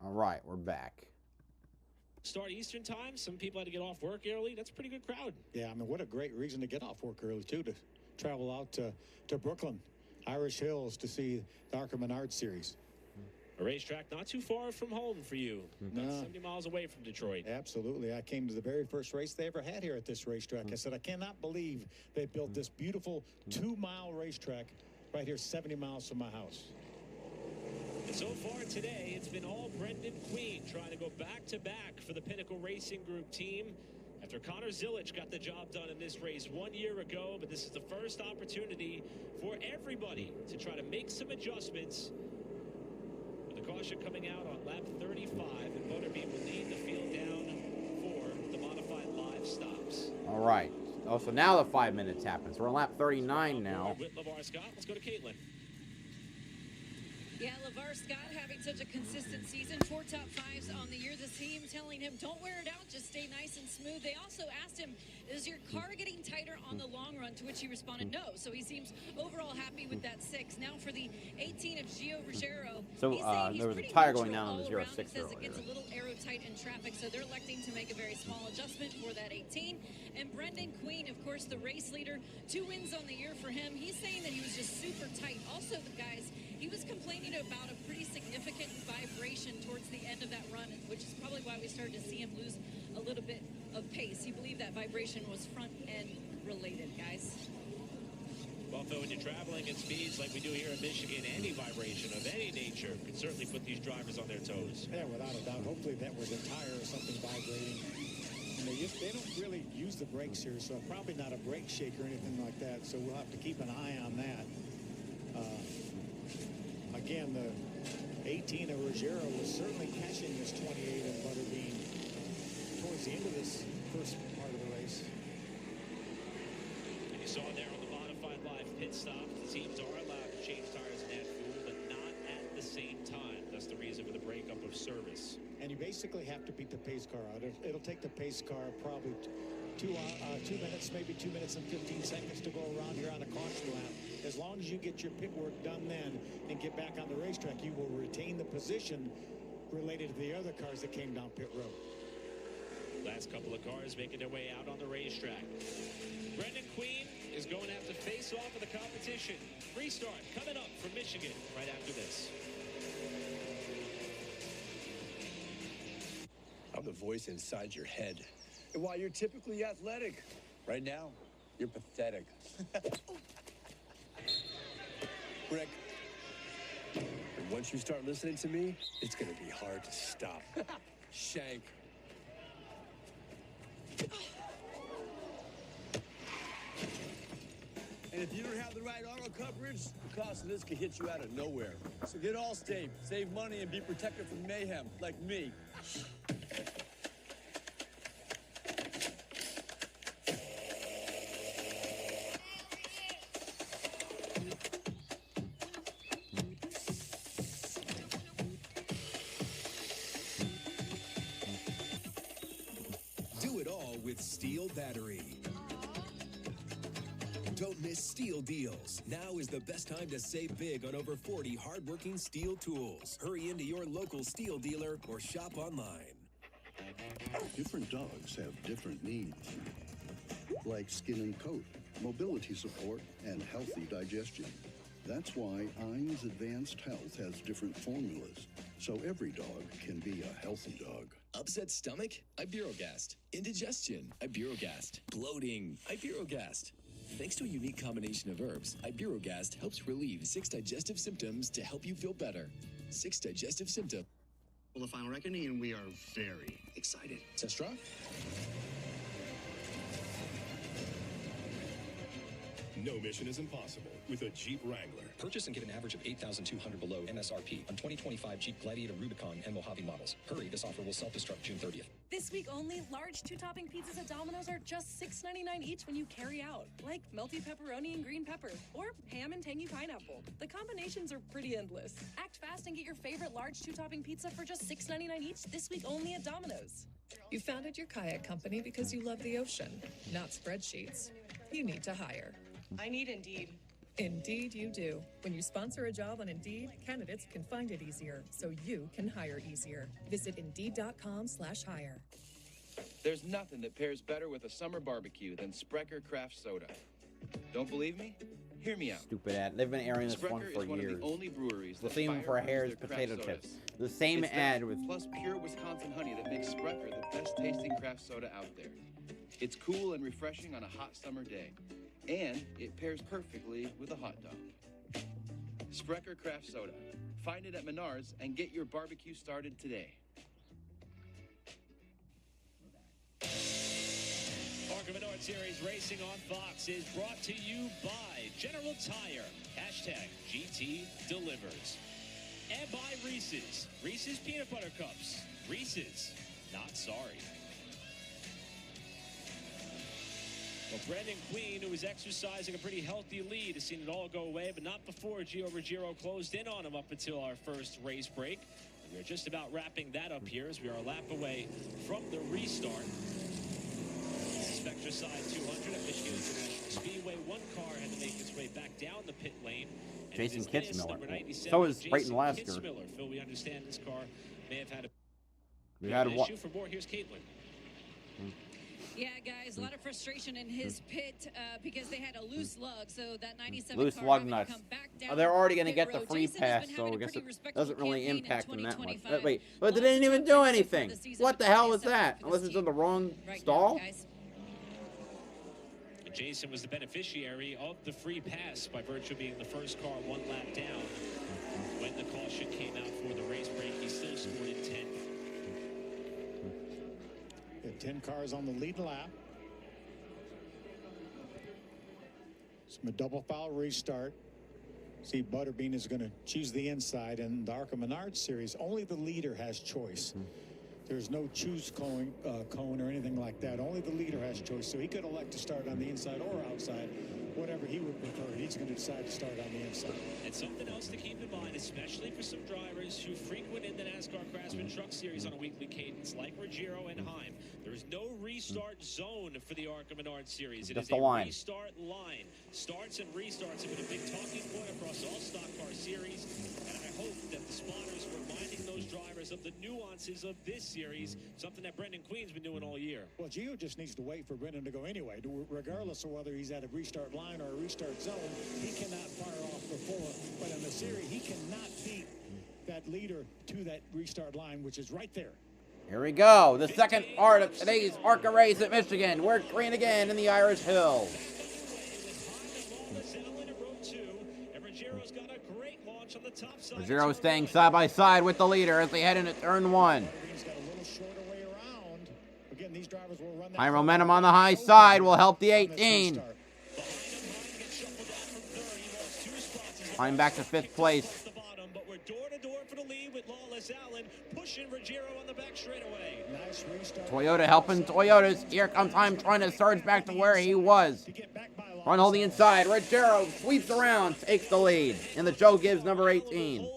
All right, we're back. Start Eastern time. Some people had to get off work early. That's a pretty good crowd. Yeah, I mean, what a great reason to get off work early, too, to travel out to Brooklyn, Irish Hills, to see the ARCA Menards series. A racetrack not too far from home for you. About 70 miles away from Detroit. Absolutely. I came to the very first race they ever had here at this racetrack. I said, I cannot believe they built this beautiful 2-mile racetrack right here 70 miles from my house. And so far today, it's been all Brendan Queen trying to go back-to-back for the Pinnacle Racing Group team after Connor Zilic got the job done in this race 1 year ago. But this is the first opportunity for everybody to try to make some adjustments. With the caution coming out on lap 35, and Butterbean will lead the field down for the modified live stops. All right. Oh, so now the 5 minutes happens. We're on lap 39 now. With LeVar Scott, let's go to Caitlin. Yeah, LeVar Scott having such a consistent season, 4 top 5s on the year. The team telling him, don't wear it out, just stay nice and smooth. They also asked him, is your car getting tighter on the long run? To which he responded, no. So he seems overall happy with that 6. Now for the 18 of Gio Ruggiero. So there was a tire going down on the 06 He says earlier. it gets a little aero tight in traffic, so they're electing to make a very small adjustment for that 18. And Brendan Queen, of course, the race leader, 2 wins on the year for him. He's saying that he was just super tight. Also, the guys, he was complaining about a pretty significant vibration towards the end of that run, which is probably why we started to see him lose a little bit of pace. He believed that vibration was front-end related, guys. Well, Phil, when you're traveling at speeds like we do here in Michigan, any vibration of any nature can certainly put these drivers on their toes. Yeah, without a doubt. Hopefully that was a tire or something vibrating. And they don't really use the brakes here, so probably not a brake shake or anything like that. So we'll have to keep an eye on that. Again, the 18 of Ruggiero was certainly catching this 28 of Butterbean towards the end of this first part of the race. And you saw there on the modified live pit stop, the teams are allowed to change tires and add fuel, but not at the same time. That's the reason for the breakup of service. And you basically have to beat the pace car out. It'll take the pace car probably 2 minutes, maybe 2 minutes and 15 seconds to go around here on a caution lap. As long as you get your pit work done then and get back on the racetrack, you will retain the position related to the other cars that came down pit road. Last couple of cars making their way out on the racetrack. Brendan Queen is going to have to face off with the competition. Restart coming up from Michigan right after this. I'm the voice inside your head. And while you're typically athletic, right now, you're pathetic. Rick, and once you start listening to me, it's going to be hard to stop. Shank. And if you don't have the right auto coverage, the cost of this could hit you out of nowhere. So get Allstate, save money, and be protected from mayhem, like me. Do it all with Steel Battery. Don't miss Steel deals. Now is the best time to save big on over 40 hardworking Steel tools. Hurry into your local Steel dealer or shop online. Different dogs have different needs, like skin and coat, mobility support, and healthy digestion. That's why Ein's Advanced Health has different formulas, so every dog can be a healthy dog. Upset stomach? Iberogast. Indigestion? Iberogast. Bloating? Iberogast. Thanks to a unique combination of herbs, Iberogast helps relieve 6 digestive symptoms to help you feel better. 6 digestive symptoms. Well, the final reckoning, and we are very excited. Test drive? No mission is impossible with a Jeep Wrangler. Purchase and get an average of $8,200 below MSRP on 2025 Jeep Gladiator, Rubicon, and Mojave models. Hurry, this offer will self-destruct June 30th. This week only, large 2-topping pizzas at Domino's are just $6.99 each when you carry out, like melty pepperoni and green pepper, or ham and tangy pineapple. The combinations are pretty endless. Act fast and get your favorite large 2-topping pizza for just $6.99 each this week only at Domino's. You founded your kayak company because you love the ocean, not spreadsheets. You need to hire. I need Indeed. Indeed, you do. When you sponsor a job on Indeed, candidates can find it easier, so you can hire easier. Visit Indeed.com/hire. There's nothing that pairs better with a summer barbecue than Sprecher Craft Soda. Don't believe me? Hear me out. Stupid ad. They've been airing this one Sprecher for is one years. of the only breweries The that same for fire Hare's their craft potato sodas. chips. The same It's ad that, with plus pure Wisconsin honey that makes Sprecher the best tasting craft soda out there. It's cool and refreshing on a hot summer day, and it pairs perfectly with a hot dog. Sprecher Craft Soda. Find it at Menards and get your barbecue started today. ARCA Menards Series Racing on Fox is brought to you by General Tire, hashtag GT Delivers, and by Reese's, Reese's Peanut Butter Cups, Reese's, not sorry. Well, Brandon Queen, who was exercising a pretty healthy lead, has seen it all go away, but not before Gio Ruggiero closed in on him up until our first race break. And we're just about wrapping that up here as we are a lap away from the restart. This is Spectra Side 200 at Michigan International Speedway. One car had to make its way back down the pit lane. And Jason it is Kitzmiller. number 97, So is Brayton Jason Lasker. Kitzmiller. Phil, we understand this car may have had a We had issue. For more, here's Caitlin. Yeah, guys, a lot of frustration in his pit because they had a loose lug, so that 97 loose car lug having to nuts. come back down They're already going to pit get the road. free Jason has pass, been so having I a guess pretty it respectable doesn't really campaign in impact them that much. 2025. Wait, but it didn't even do anything. What the hell was that? Unless it's in the wrong stall? Jason was the beneficiary of the free pass by virtue of being the first car one lap down. When the caution came out for the race break, he still scored in 10th. 10 cars on the lead lap. Some double foul restart. See, Butterbean is going to choose the inside, and the ARCA Menards Series, only the leader has choice. There's no choose cone or anything like that. Only the leader has choice. So he could elect to start on the inside or outside, whatever he would prefer. He's going to decide to start on the inside. And something else to keep in mind, especially for some drivers who frequent in the NASCAR Craftsman Truck Series on a weekly cadence, like Ruggiero and Heim, there is no restart zone for the ARCA Menards Series. It Just is the a line. restart line. Starts and restarts have been a big talking point across all stock car series, and I hope that the spotters are reminding those drivers of the nuances of this series, something that Brendan Queen's been doing all year. Well, Gio just needs to wait for Brendan to go anyway. Regardless of whether he's at a restart line or a restart zone, he cannot fire off before. But in the series, he cannot beat that leader to that restart line, which is right there. Here we go. The second part of today's ARCA race at Michigan. We're green again in the Irish Hills. Ruggiero staying side by side with the leader as they head into turn one. High momentum on the high side will help the 18. Climb back to 5th place. Toyota helping Toyotas. Here comes Heim trying to surge back to where he was. Run on the inside. Ruggiero sweeps around, takes the lead. And the Joe Gibbs number 18.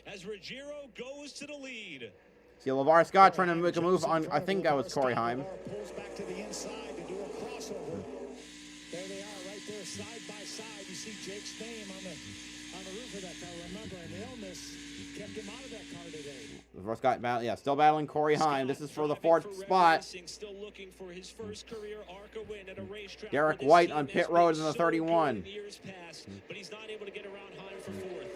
As Ruggiero goes to the lead. See LeVar Scott trying to make a move on, I think that was Corey Heim. Pulls back to the inside to do a crossover. There they are right there side by side. You see Jake's name on the roof of that car. Remember, an illness kept him out of that car today. LeVar Scott, still battling Corey Heim. This is for the 4th spot. Still looking for his first career ARCA win at a racetrack. Derek White on pit road in the 31. Years past, but he's not able to get around Heim for 4th.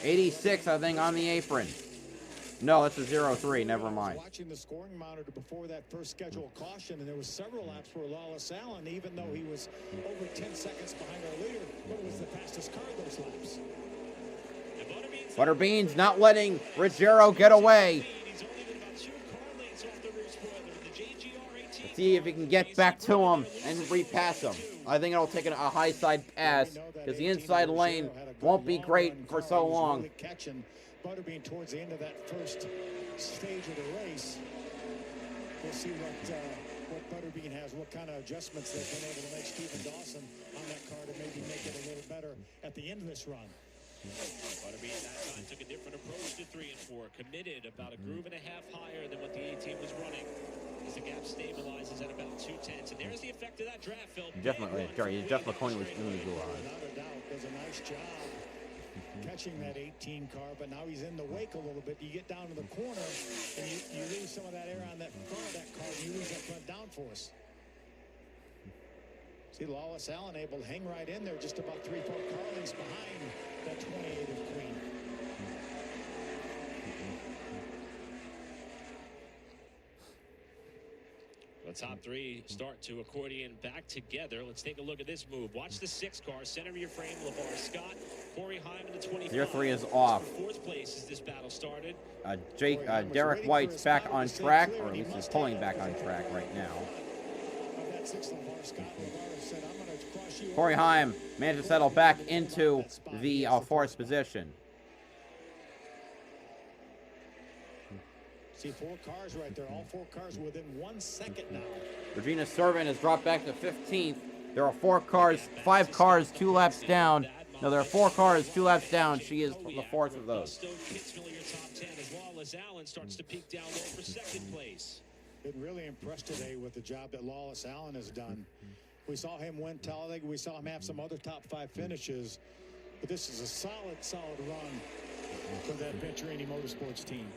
86, I think, on the apron. No, that's a 0-3. Never mind. Watching the scoring monitor before that first scheduled caution, and there was several laps where Lawless Allen, even though he was over 10 seconds behind our leader, but was the fastest car those laps. Butterbean's not letting Ruggiero get away. Let's see if he can get back to him and repass him. I think it'll take a high side pass because the inside lane won't be great for so long. Catching Butterbean towards the end of that first stage of the race. We'll see what Butterbean has, what kind of adjustments they've been able to make Stephen Dawson on that car to maybe make it a little better at the end of this run. Butterbean that time took a different approach to 3 and 4. Committed about a groove and a half higher than what the A-team was running. As the gap stabilizes at about 2/10. And there's the effect of that draft, Phil. Definitely, Jeff McCoy was really good. Without a doubt, does a nice job catching that 18 car, but now he's in the wake a little bit. You get down to the corner, and you lose some of that air on that front of that car, and you lose that front downforce. See, Lawless Allen able to hang right in there, just about 3-4 car lengths behind that 28 of Queen. The top 3 start to accordion back together. Let's take a look at this move. Watch the 6 car, center of your frame, LeVar Scott, Corey Hyman, the 25. Tier 3 is off. 4th place as this battle started. Derek White's back on track, or at least he's pulling back on track right now. Corey Heim managed to settle back into the 4th position. See, 4 cars right there, all 4 cars within 1 second now. Regina Servin has dropped back to 15th. There are 5 cars, 2 laps down. No, there are 4 cars, 2 laps down. She is the 4th of those. Allen starts to peak down low for 2nd place. Been really impressed today with the job that Lawless Allen has done. We saw him win Talladega. We saw him have some other top 5 finishes. But this is a solid run for that Venturini Motorsports team.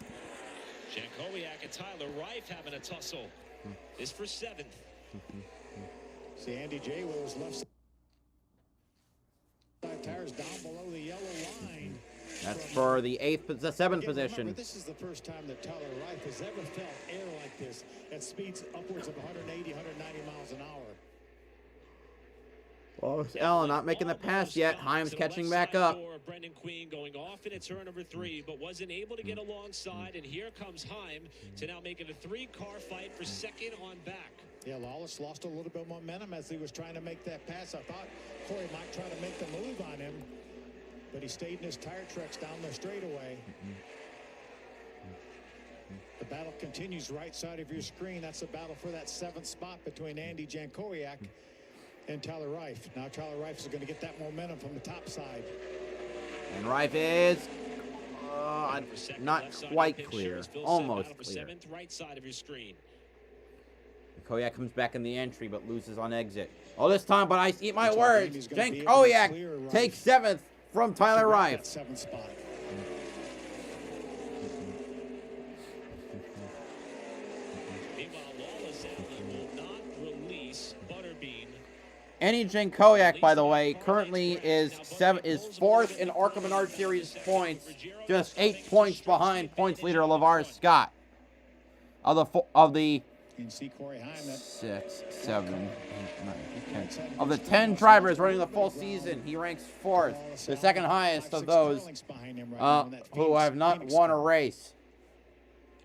Jankowiak and Tyler Reif having a tussle. This for 7th. See Andy J with his left side tires down below the yellow line. That's for the 7th position. Remember, this is the first time that Tyler Reif has ever felt air like this at speeds upwards of 180, 190 miles an hour. Lawless Allen not making the pass yet. Heim's catching back up. Brendan Queen going off in turn number 3, but wasn't able to get alongside. And here comes Heim to now make it a 3-car fight for 2nd on back. Yeah, Lawless lost a little bit of momentum as he was trying to make that pass. I thought Corey might try to make the move on him, but he stayed in his tire tracks down the straightaway. The battle continues right side of your screen. That's the battle for that 7th spot between Andy Jankowiak and Tyler Reif. Now Tyler Reif is going to get that momentum from the top side. And Reif is not quite clear. Almost clear. 7th right side of your screen. Jankowiak comes back in the entry but loses on exit. Oh, this time, but I eat my words. Jankowiak takes 7th from Tyler Reif. 7th spot. Meanwhile, Lawless Allen will not release Butterbean. Andy Jankowiak, by the way, currently is 4th in ARCA Menards Series points, just 8 points behind points leader LeVar Scott. Of the 6, 7, 8, 9, 10. Of the 10 drivers running the full season, he ranks 4th, the 2nd highest of those who have not won a race.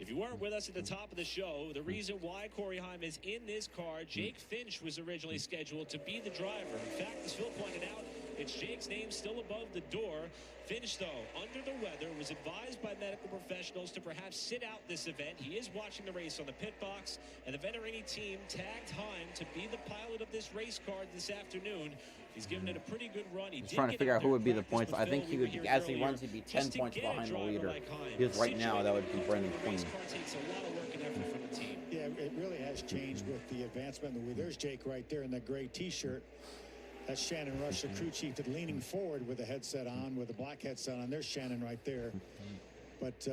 If you weren't with us at the top of the show, the reason why Corey Heim is in this car, Jake Finch was originally scheduled to be the driver. In fact, as Phil pointed out, it's Jake's name still above the door. Finch, though, under the weather, was advised by medical professionals to perhaps sit out this event. He is watching the race on the pit box, and the Venturini team tagged Heim to be the pilot of this race car this afternoon. He's given it a pretty good run. He's trying to figure out who would be the points. I think he would be, as he runs, he'd be 10 points behind the leader. Because right now, that would be Brendan Queen. Yeah, it really has changed with the advancement in the wheel. There's Jake right there in that gray T-shirt. That's Shannon Rush, the crew chief, leaning forward with the headset on, with the black headset on. There's Shannon right there. But,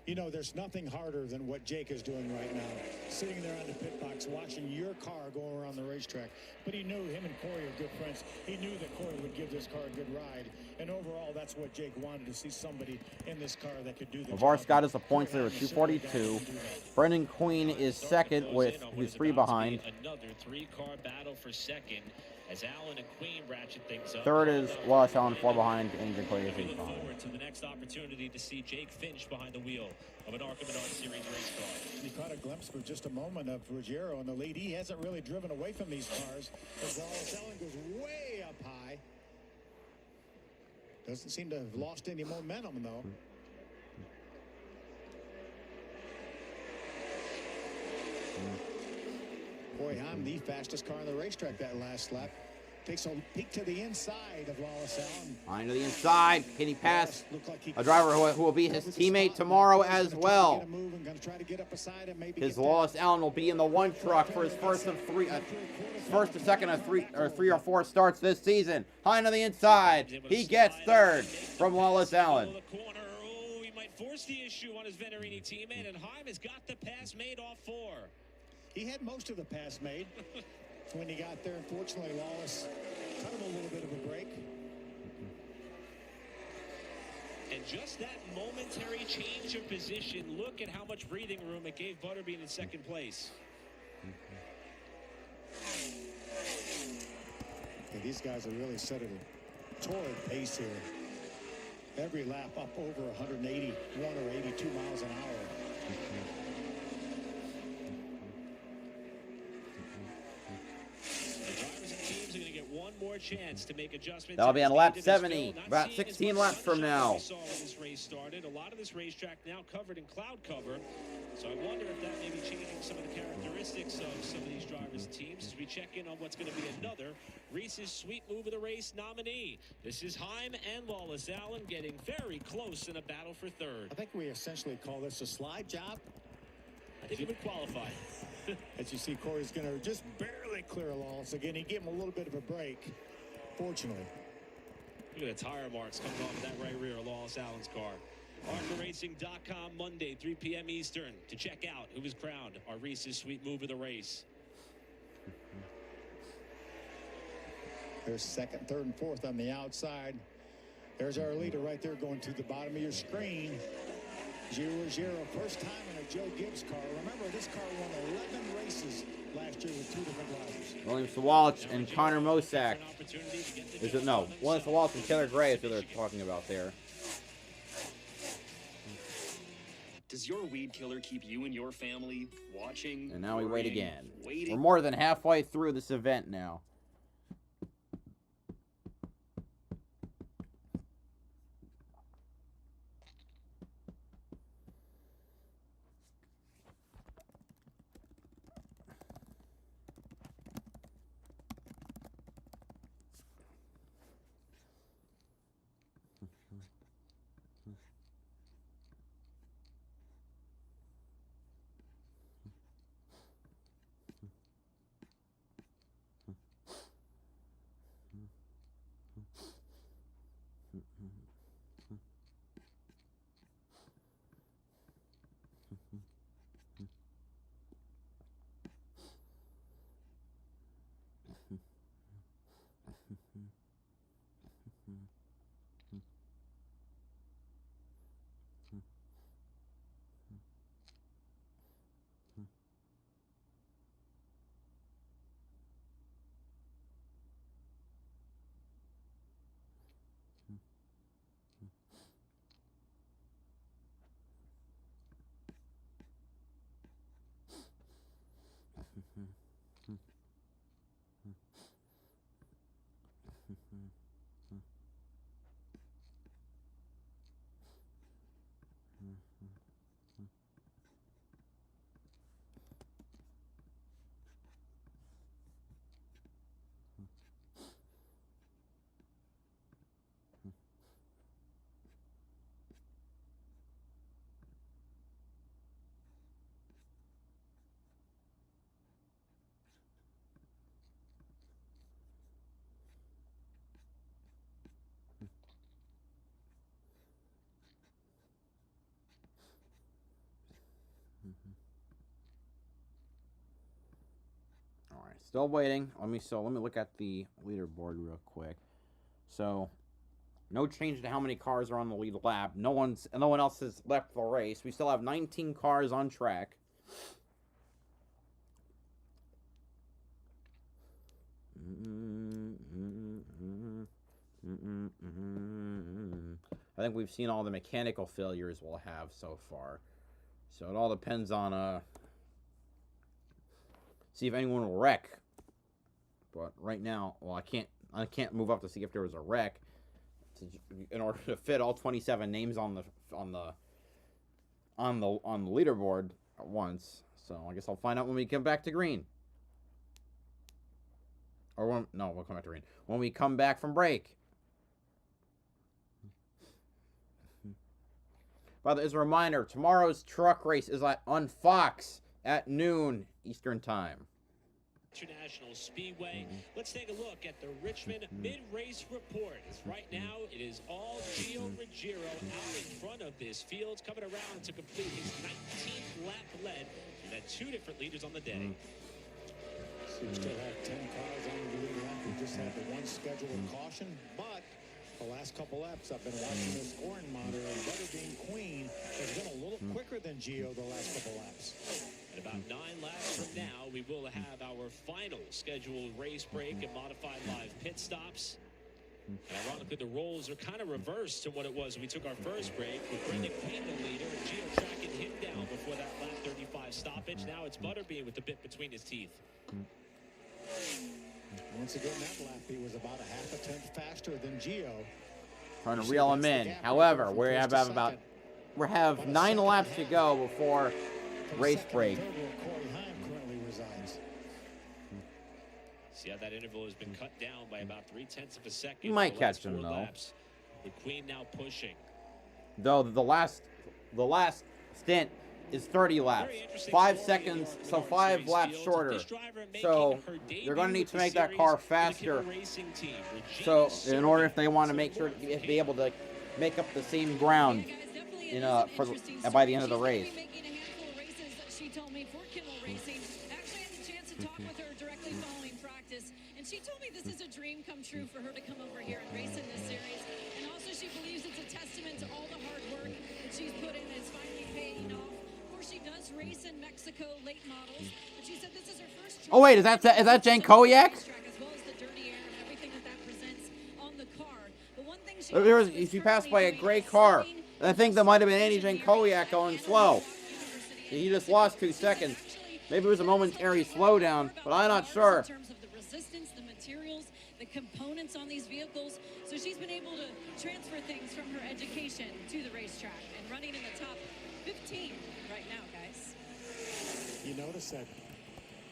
you know, there's nothing harder than what Jake is doing right now. Sitting there on the pit box, watching your car go around the racetrack. But he knew him and Corey are good friends. He knew that Corey would give this car a good ride. And overall, that's what Jake wanted, to see somebody in this car that could do the LeVar job. Scott is the points leader with 242. Brendan Queen is 2nd with, who's 3 behind. Another 3-car battle for 2nd. As Allen and Queen ratchet things up. 3rd is Lawless Allen, 4 behind, and Jankowiak is 8 Look behind. forward to the next opportunity to see Jake Finch behind the wheel of an ARCA Menards Series race car. You caught a glimpse for just a moment of Ruggiero in the lead. He hasn't really driven away from these cars as Lawless Allen goes way up high. Doesn't seem to have lost any momentum, though. Boy, I'm the fastest car on the racetrack that last lap. Takes a peek to the inside of Lawless Allen. Line to the inside. Can he pass a driver who will be his teammate tomorrow as well? His Lawless Allen will be in the one truck for his first of three, first or second of three or four starts this season. High to the inside. He gets third from Lawless Allen. He might force the issue on his Venerini teammate, and Heim has got the pass made off 4. He had most of the pass made when he got there. Unfortunately, Lawless cut him a little bit of a break. And just that momentary change of position, look at how much breathing room it gave Butterbean in second place. Okay, these guys are really set at a torrid pace here. Every lap up over 181 or 82 miles an hour. One more chance to make adjustments. That'll be on lap 70, about 16 laps from now. We saw when this race started. A lot of this racetrack now covered in cloud cover. So I wonder if that may be changing some of the characteristics of some of these drivers and teams as we check in on what's going to be another Reese's Sweet Move of the Race nominee. This is Heim and Lawless Allen getting very close in a battle for third. I think we essentially call this a slide job. I think it would qualify. As you see, Corey's going to just barely clear Lawless. Again, he gave him a little bit of a break, fortunately. Look at the tire marks coming off of that right rear of Lawless Allen's car. ARCARacing.com Monday, 3 p.m. Eastern to check out who was crowned our Reese's Sweet Move of the Race. There's second, third, and fourth on the outside. There's our leader right there going to the bottom of your screen. 0-0, first time in a Joe Gibbs car. Remember, this car won 11 races last year with 2 different drivers. William Sawalch and Connor Mosak. Is it no? William Sawalch and Taylor Gray is who they're talking about there. Does your weed killer keep you and your family watching? And now we wait again. Waiting. We're more than halfway through this event now. Still waiting. Let me look at the leaderboard real quick. So, no change to how many cars are on the lead lap. No one else has left the race. We still have 19 cars on track. I think we've seen all the mechanical failures we'll have so far. So it all depends on see if anyone will wreck. But right now, well, I can't move up to see if there was a wreck in order to fit all 27 names on the leaderboard at once. So I guess I'll find out when we come back to green. Or when, no, we'll come back to rain. When we come back from break. But as a reminder, tomorrow's truck race is on Fox at noon Eastern Time. International Speedway. Let's take a look at the Richmond mid-race report. As right now, it is all Gio Ruggiero out in front of this field, coming around to complete his 19th lap led. We've had 2 different leaders on the day. So we still have 10 cars on the lead lap. We just had the one scheduled caution, but the last couple laps I've been watching the scoring monitor, and Butterbean Queen has been a little quicker than Gio the last couple laps. At about 9 laps from now, we will have our final scheduled race break and modified live pit stops. And ironically, the roles are kind of reversed to what it was when we took our first break, with Brendan Queen the leader and Gio tracking him down before that lap 35 stoppage. Now it's Butterbean with the bit between his teeth. Once again, that lap he was about a half a tenth faster than Gio. Trying to reel him in. However, we have 9 laps to go before race break. See how that interval has been cut down by about 0.3 of a second. You might catch him though. The Queen now pushing. Though the last stint is 30 laps. 5 seconds, so 5 laps shorter. So they're going to need to make that car faster. So in order, if they want to make sure to be able to make up the same ground by the end of the race. She told me for Kimmel Racing. Actually, I had the chance to talk with her directly following practice, and she told me this is a dream come true for her to come over here and race in this series. And also, she believes it's a testament to all the hard work that she's put in is finally paying off. Of course, she does race in Mexico late models, but she said this is her first. Oh wait, is that Jen Koyak? As well as the dirty air and everything that presents on the car. The one thing She passed by a gray car. I think that might have been Andy Jen Koyak going slow. He just lost 2 seconds. Maybe it was a momentary slowdown, but I'm not sure. In terms of the resistance, the materials, the components on these vehicles. So she's been able to transfer things from her education to the racetrack and running in the top 15 right now, guys. You notice that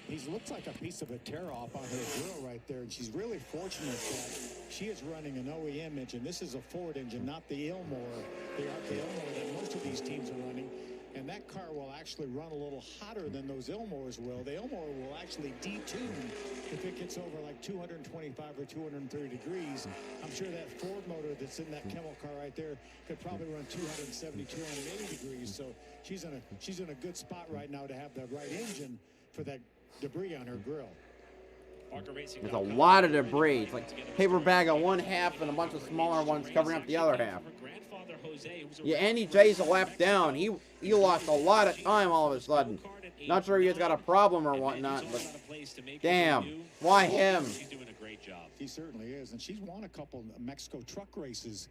he looks like a piece of a tear-off on her grill right there, and she's really fortunate that she is running an OEM engine. This is a Ford engine, not the Ilmore, the ARCA Ilmore that most of these teams are running. And that car will actually run a little hotter than those Ilmores will. The Ilmore will actually detune if it gets over like 225 or 230 degrees. I'm sure that Ford motor that's in that Kimmel car right there could probably run 270, 280 degrees. So she's in a good spot right now to have the right engine for that debris on her grill. There's a lot of debris. It's like paper bag on one half and a bunch of smaller ones covering up the other half. Yeah, Andy J's a lap down. He lost a lot of time all of a sudden. Not sure if he's got a problem or whatnot, but damn, why him? He certainly is, and she's won a couple Mexico truck races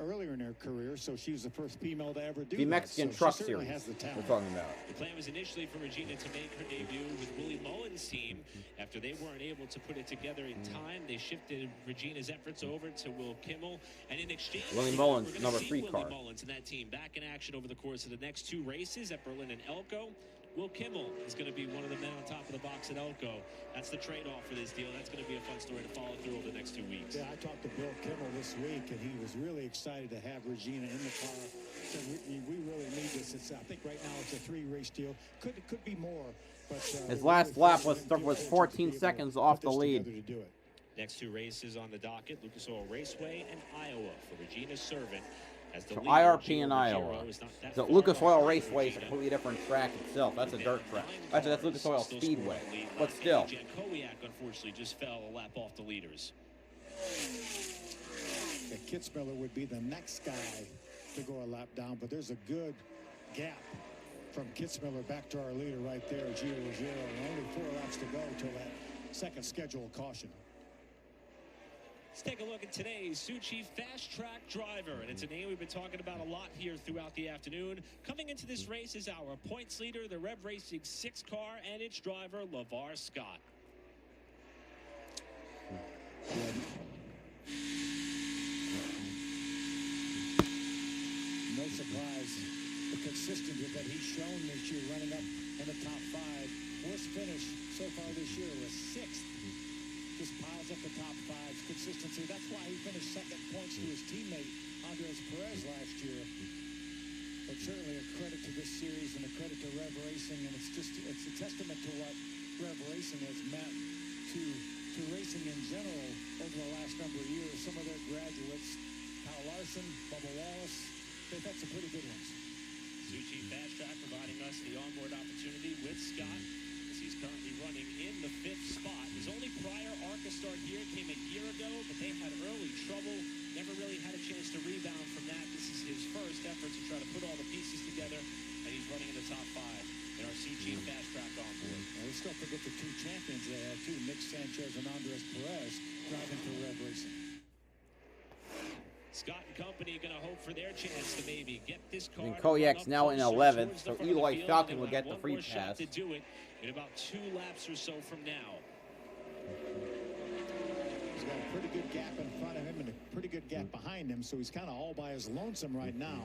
earlier in her career, so she was the first female to ever do the Mexican that. Truck so Series has the we're talking about. The plan was initially for Regina to make her debut with Willie Mullins' team. After they weren't able to put it together in time, they shifted Regina's efforts over to Will Kimmel, and in exchange, Willie Mullins, number 3 car. Willie Mullins and that team back in action over the course of the next 2 races at Berlin and Elko. Will Kimmel is going to be one of the men on top of the box at Elko. That's the trade-off for this deal. That's going to be a fun story to follow through over the next 2 weeks. Yeah, I talked to Bill Kimmel this week, and he was really excited to have Regina in the car. So we really need this. I think right now it's a 3-race deal. Could be more. But his last lap was 14 seconds off the lead. Next 2 races on the docket: Lucas Oil Raceway and Iowa for Regina Servant. So IRP in Iowa. So Lucas Oil Raceway is a completely different track itself. That's a dirt track. Actually, that's Lucas Oil Speedway. But still. Jen Koyak, unfortunately, just fell a lap off the leaders. Kitzmiller would be the next guy to go a lap down, but there's a good gap from Kitzmiller back to our leader right there, Gio Ruggiero. Only 4 laps to go until that second scheduled caution. Let's take a look at today's Suchi Fast Track Driver, and it's a name we've been talking about a lot here throughout the afternoon. Coming into this race is our points leader, the Rev Racing 6 car, and its driver, LeVar Scott. No surprise, the consistency that he's shown this year, running up in the top 5. Worst finish so far this year was 6th. Just piled with the top fives, consistency. That's why he finished second points to his teammate, Andres Perez, last year. But certainly a credit to this series and a credit to Rev Racing, and it's a testament to what Rev Racing has meant to racing in general over the last number of years. Some of their graduates, Kyle Larson, Bubba Wallace, they've had some pretty good ones. Suchi Fast Track providing us the onboard opportunity with Scott, as he's currently running in the 5th spot. His only prior ARCA start here came a year ago, but they had early trouble. Never really had a chance to rebound from that. This is his first effort to try to put all the pieces together, and he's running in the top 5 in our CG Fast Track onboard. Well, let's not forget the two champions they had, too, Nick Sanchez and Andres Perez, driving for Rev Racing. Scott and company going to hope for their chance to maybe get this car. And Koyak's now in 11th, so Eloy Falcon will get the free pass. To do it in about 2 laps or so from now. He's got a pretty good gap in front of him and a pretty good gap behind him, so he's kind of all by his lonesome right now.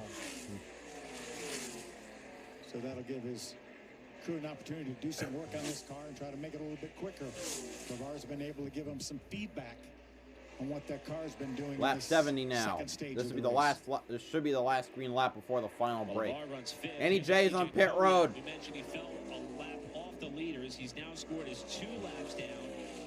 So that'll give his crew an opportunity to do some work on this car and try to make it a little bit quicker. Lavar's been able to give him some feedback on what that car's been doing. Lap 70 now. This will be the last. This should be the last green lap before the final break. Andy J is on pit road. We mentioned he fell a lap off the leaders. He's now scored his 2 laps down,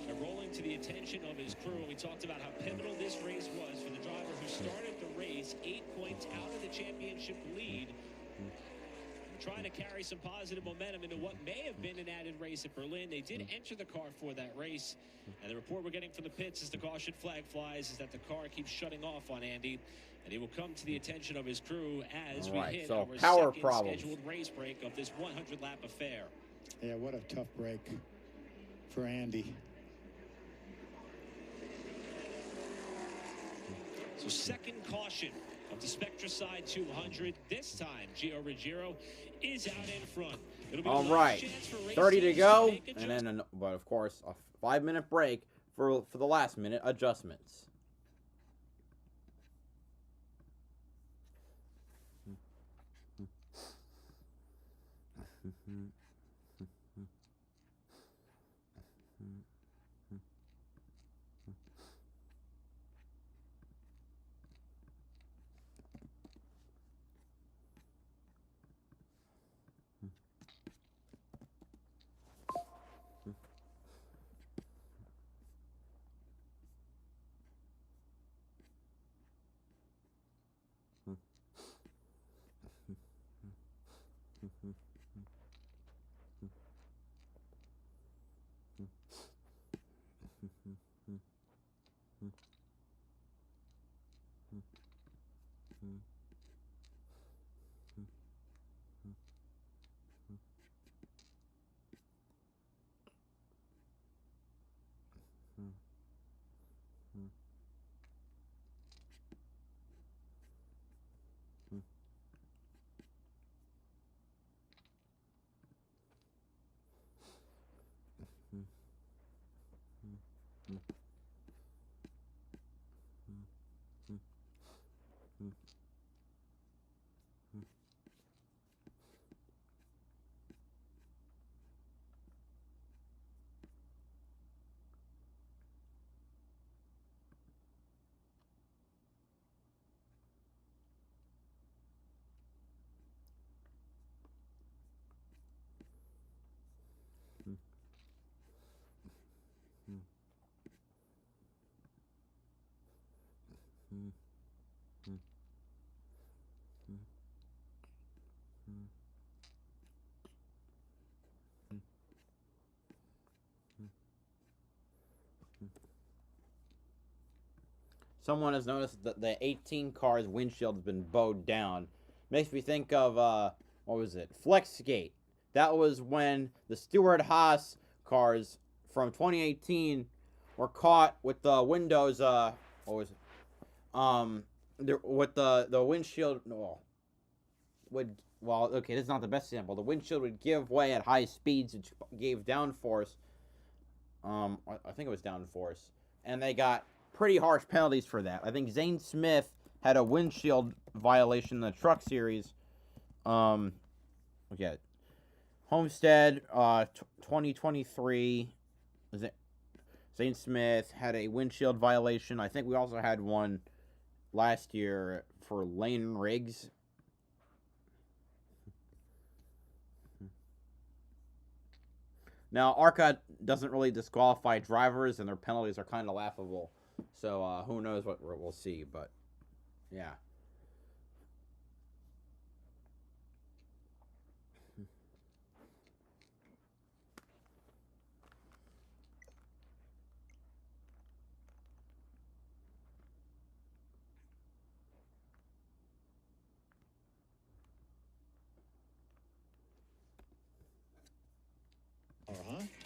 and rolling to the attention of his crew. We talked about how pivotal this race was for the driver who started the race 8 points out of the championship lead, trying to carry some positive momentum into what may have been an added race at Berlin. They did enter the car for that race, and the report we're getting from the pits as the caution flag flies is that the car keeps shutting off on Andy, and he will come to the attention of his crew as we hit our second scheduled race break of this 100-lap affair. Yeah, what a tough break for Andy. So second caution of the Spectracide 200. This time, Gio Ruggiero is out in front. All right, 30 to go, and then, but of course, a 5-minute break for the last minute adjustments. Someone has noticed that the 18 car's windshield has been bowed down. Makes me think of, what was it? Flexgate. That was when the Stewart Haas cars from 2018 were caught with the windows, what was it? With the windshield, well, okay, this is not the best example. The windshield would give way at high speeds, which gave downforce. I think it was downforce. And they got pretty harsh penalties for that. I think Zane Smith had a windshield violation in the truck series. Okay. Homestead, 2023. Is it? Zane Smith had a windshield violation. I think we also had one last year for Lane Riggs. Now, ARCA doesn't really disqualify drivers, and their penalties are kind of laughable. So, who knows what we'll see, but, yeah.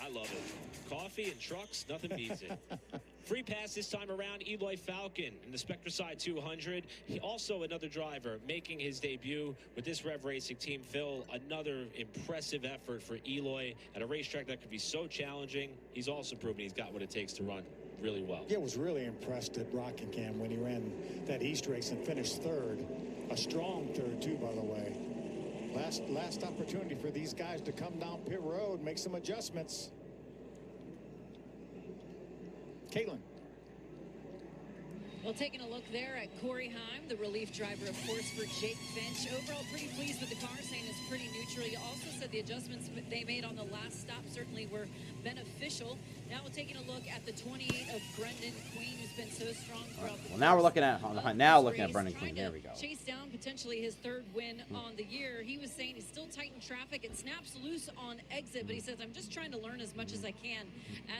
I love it. Coffee and trucks, nothing beats it. Free pass this time around, Eloy Falcon in the Spectracide 200. He also another driver making his debut with this Rev Racing team. Phil, another impressive effort for Eloy at a racetrack that could be so challenging. He's also proven he's got what it takes to run really well. Yeah, was really impressed at Rockingham when he ran that East race and finished third. A strong third, too, by the way. Last opportunity for these guys to come down pit road, make some adjustments. Caitlin. Well, taking a look there at Corey Heim, the relief driver, of course, for Jake Finch. Overall, pretty pleased with the car, saying it's pretty neutral. He also said the adjustments they made on the last stop certainly were beneficial. Now we're taking a look at the 28 of Brendan Queen, who's been so strong throughout the Well, now we're looking at Brendan Queen. There we go. Chase down potentially his third win on the year. He was saying he's still tight in traffic. It snaps loose on exit, but he says, I'm just trying to learn as much as I can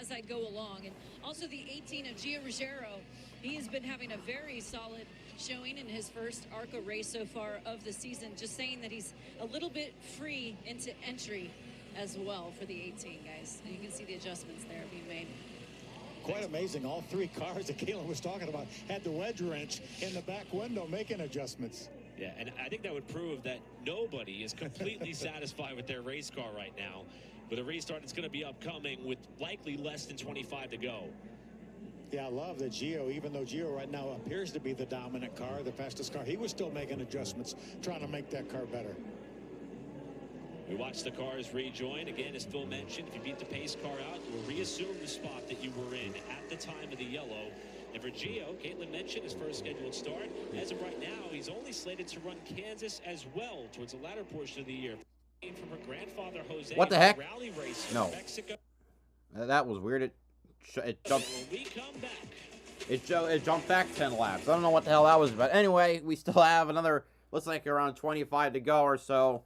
as I go along. And also the 18 of Gio Ruggiero. He has been having a very solid showing in his first ARCA race so far of the season. Just saying that he's a little bit free into entry as well for the 18, guys. And you can see the adjustments there being made. Quite amazing. All three cars that Caitlin was talking about had the wedge wrench in the back window making adjustments. Yeah, and I think that would prove that nobody is completely satisfied with their race car right now. With a restart that's going to be upcoming with likely less than 25 to go. Yeah, I love that Gio, even though Gio right now appears to be the dominant car, the fastest car, he was still making adjustments, trying to make that car better. We watch the cars rejoin. Again, as Phil mentioned, if you beat the pace car out, you will reassume the spot that you were in at the time of the yellow. And for Gio, Caitlin mentioned his first scheduled start. As of right now, he's only slated to run Kansas as well towards the latter portion of the year. From her grandfather, Jose, What the heck? Rally race No. Mexico. That was weird. It jumped. When we come back. It jumped back 10 laps. I don't know what the hell that was, but anyway, we still have another, looks like around 25 to go or so.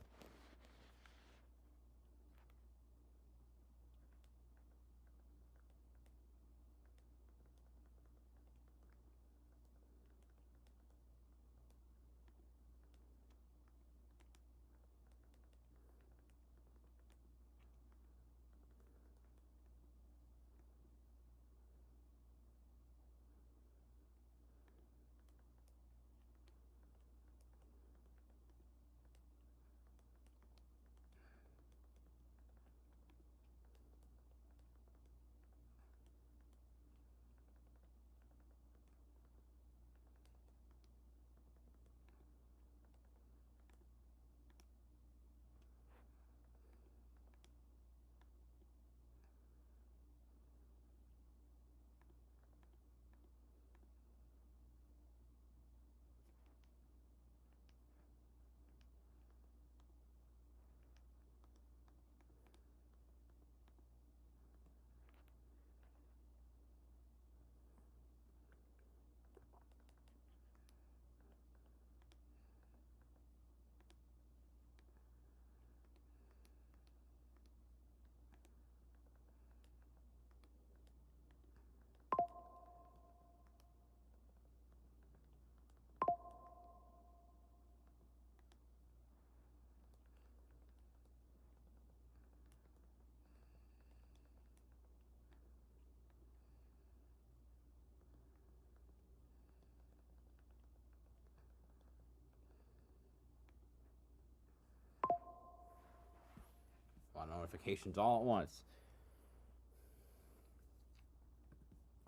A lot of notifications all at once.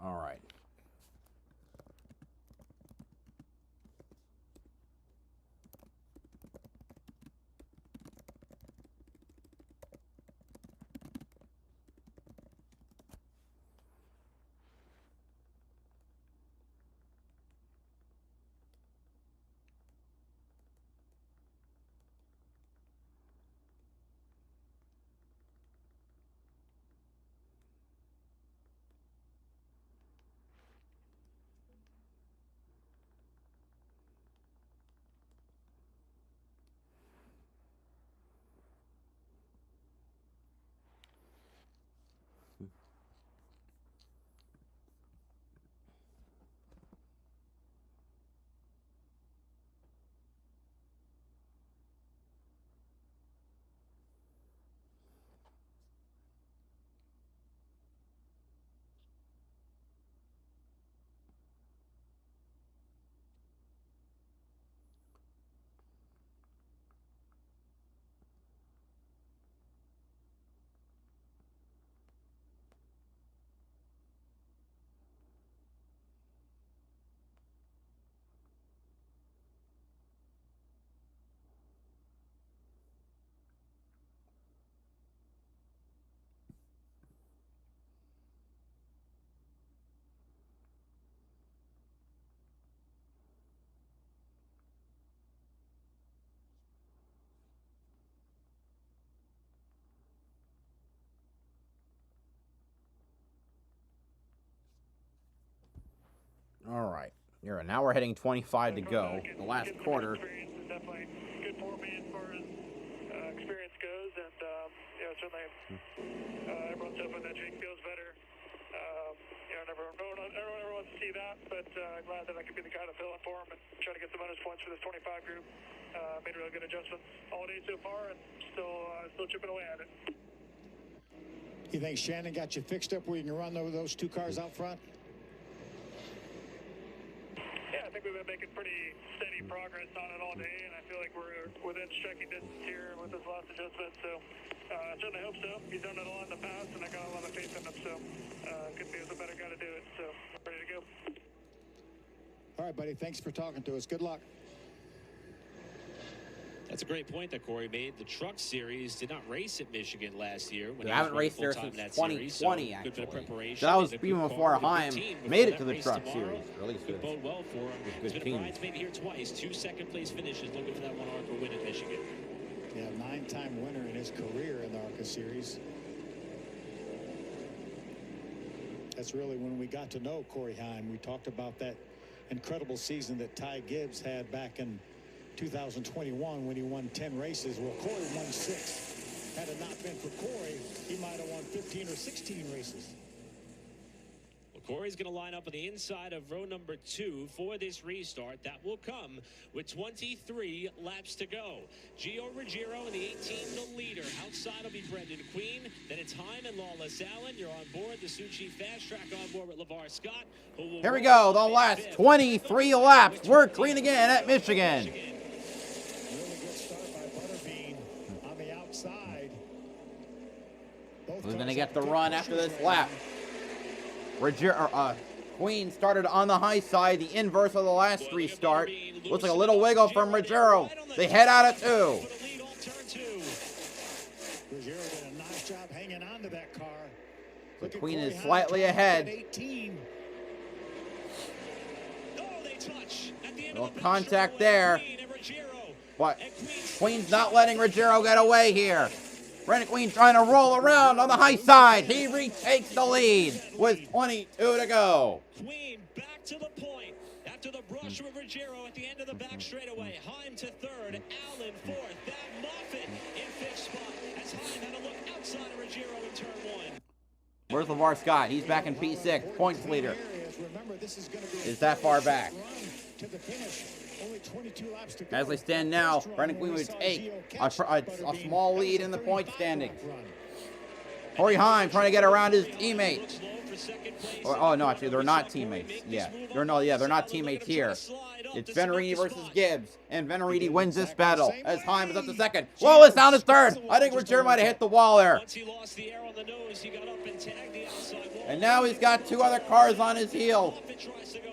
All right. All right. Here, now we're hitting 25 to go. The last quarter. Definitely good for me as far as experience goes, and certainly everyone's hoping that Jake feels better. Everyone wants to see that, but glad that I could be the guy to fill in for him and try to get some bonus points for this 25 group. Made really good adjustments all day so far, and still chipping away at it. You think Shannon got you fixed up where you can run those two cars out front? Yeah, I think we've been making pretty steady progress on it all day, and I feel like we're within striking distance here with this last adjustment. So I certainly hope so. He's done it a lot in the past, and I got a lot of faith in him. So could be a better guy to do it. So ready to go. All right, buddy. Thanks for talking to us. Good luck. That's a great point that Corey made. The Truck Series did not race at Michigan last year. When They haven't raced there since 2020, actually. Good for the preparation. So that was even before Heim made it to the Truck Series. At least could bode well for him. He's good been a teams. bridesmaid here twice. 2 second-place finishes, looking for that one ARCA win at Michigan. Yeah, 9-time winner in his career in the ARCA Series. That's really when we got to know Corey Heim. We talked about that incredible season that Ty Gibbs had back in 2021 when he won 10 races. Well, Corey won 6. Had it not been for Corey, he might have won 15 or 16 races. Well, Corey's going to line up on the inside of row number 2 for this restart. That will come with 23 laps to go. Gio Ruggiero in the 18, the leader. Outside will be Brendan Queen. Then it's Heim and Lawless Allen. You're on board. The Suchi Fast Track on board with LeVar Scott. Here we go. The last 23 laps. We're green again at Michigan. Who's going to get the run after this lap? Queen started on the high side, the inverse of the last restart. Looks like a little wiggle from Ruggiero. They head out at 2. Ruggiero did a nice job hanging on to that car. The Queen is slightly ahead. Little contact there. But Queen's not letting Ruggiero get away here. Brendan Queen trying to roll around on the high side. He retakes the lead with 22 to go. Queen back to the point after the brush with Ruggiero at the end of the back straightaway. Heim to 3rd, Allen 4th, That Moffitt in 5th spot as Heim had a look outside of Ruggiero in turn 1. Where's LeVar Scott? He's back in P6, points leader. Is that far back? As they stand now, Brendan Queen would take a small lead in the point standings. Corey Heim trying to get around his teammate. Oh no, actually they're not teammates. Yeah, they're not teammates here. It's Venerini versus Gibbs, and Venerini wins this battle as Heim is up to 2nd. Wallace down to 3rd. I think Ruggiero might have hit the wall there. And now he's got 2 other cars on his heels.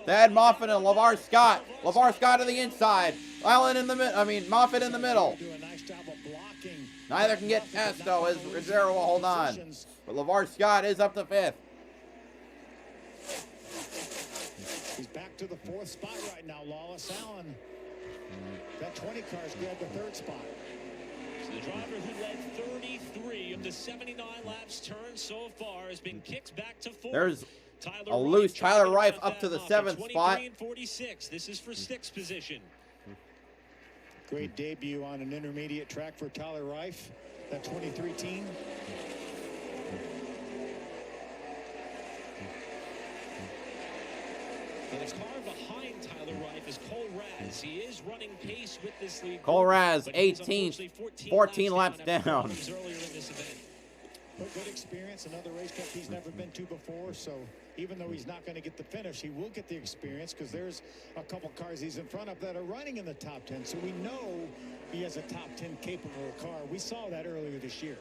Thad Moffitt and LeVar Scott. LeVar Scott to the inside. Allen in the Moffitt in the middle. Neither can get past though as Ruggiero will hold on. But LeVar Scott is up to 5th. He's back to the 4th spot right now. Lawless Allen. That 20 car's grabbed the 3rd spot. So the driver who led 33 of the 79 laps turned so far has been kicked back to 4th. There's a loose Tyler Reif up to the 7th spot. 46. This is for 6th position. Great debut on an intermediate track for Tyler Reif, that 23 team. And the car behind Tyler Reif is Cole Raz. He is running pace with this lead. Cole Raz, 18th, 14 laps down. But good experience, another race track he's never been to before, so even though he's not going to get the finish, he will get the experience because there's a couple cars he's in front of that are running in the top 10, so we know he has a top 10 capable car. We saw that earlier this year.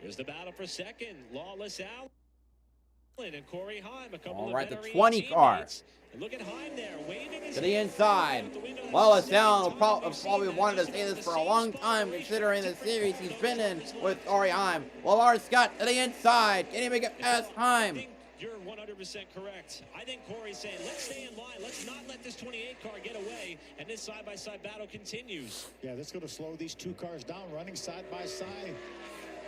Here's the battle for 2nd. Lawless Allen and Corey Heim, a couple All of right, the veteran 20 car. teammates. And look at Heim there, waving his To the hand inside. out the window. Lawless Allen probably wanted to say this for a long time considering the series he's been in with Corey Heim. LeVar Scott to the inside. Can he make it past Heim? You're 100% correct. I think Corey's saying, let's stay in line. Let's not let this 28 car get away. And this side-by-side battle continues. Yeah, that's going to slow these 2 cars down, running side by side.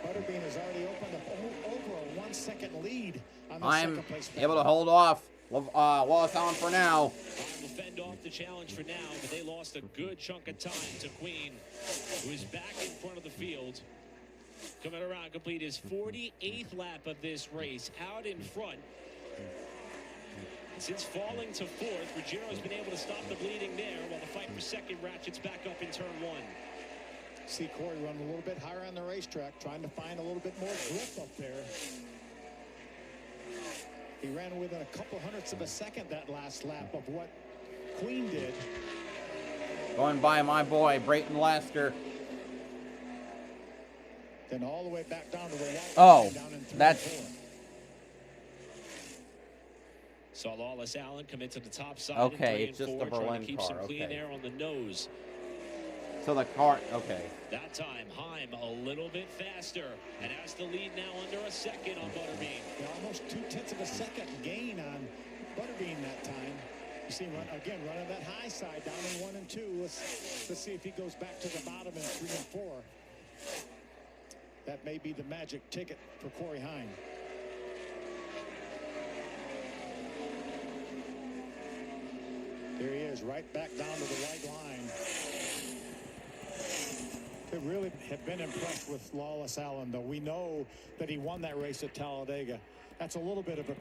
Butterbean has already opened up over a 1-second lead on the Heim 2nd place. able to hold off Wallace Allen for now. Will fend off the challenge for now, but they lost a good chunk of time to Queen, who is back in front of the field. Coming around, complete his 48th lap of this race, out in front. Since falling to fourth, Ruggiero's been able to stop the bleeding there, while the fight for second ratchets back up in turn one. See Corey run a little bit higher on the racetrack, trying to find a little bit more grip up there. He ran within a couple hundredths of a second that last lap of what Queen did. Going by my boy, Brayton Lasker. Then all the way back down to the white Oh, down in 3 that's... and 4. Saw Lawless Allen come into the top side. Okay, in it's 3 just and the 4, trying Berlin to keep car, some clean okay. air on the nose. So the car, okay. That time, Heim a little bit faster, and has the lead now under a second on Butterbean. Yeah, almost 2/10 of a second gain on Butterbean that time. You see him running that high side down in 1 and 2. Let's see if he goes back to the bottom in 3 and 4. That may be the magic ticket for Corey Heim. There he is, right back down to the white line. They really have been impressed with Lawless Allen, though. We know that he won that race at Talladega. That's a little bit of a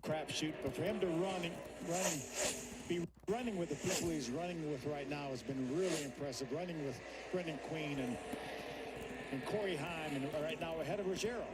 crapshoot, but for him to be running with the people he's running with right now has been really impressive. Running with Brendan Queen and Corey Heim, and right now ahead of Ruggiero.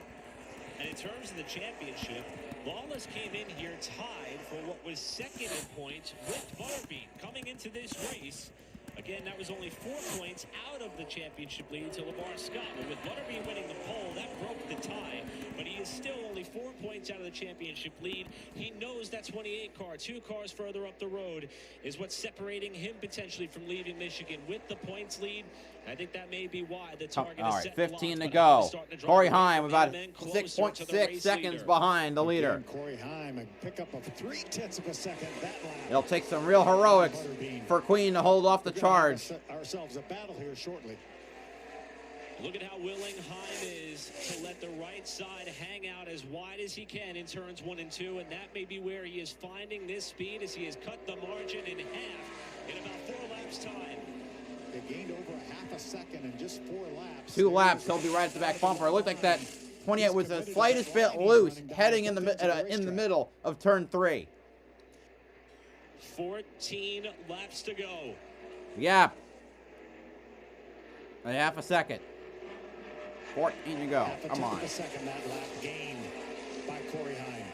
And in terms of the championship, Lawless came in here tied for what was second in points with Butterbean. Coming into this race, again, that was only 4 points out of the championship lead to LeVar Scott. But with Butterbean winning the pole, that broke the tie. But he is still only 4 points out of the championship lead. He knows that 28 car, 2 cars further up the road, is what's separating him potentially from leaving Michigan with the points lead. I think that may be why the target All is right, set 15 to locked, go. Corey Heim Heim about 6.6 seconds behind the leader. Again, Corey Heim, a pickup of 0.3 of a second that lap. It'll take some real heroics for Queen to hold off the charge. Ourselves a battle here shortly. Look at how willing Heim is to let the right side hang out as wide as he can in turns 1 and 2, and that may be where he is finding this speed as he has cut the margin in half in about 4 laps time. They gained over a half a second in just 4 laps. 2 laps, he'll be right at the back bumper. It looked like that 28 was the slightest bit loose, heading in the middle of turn 3. 14 laps to go. Yeah. A half a second. 14 to go. Come on. Half a second that lap gained by Corey Heim.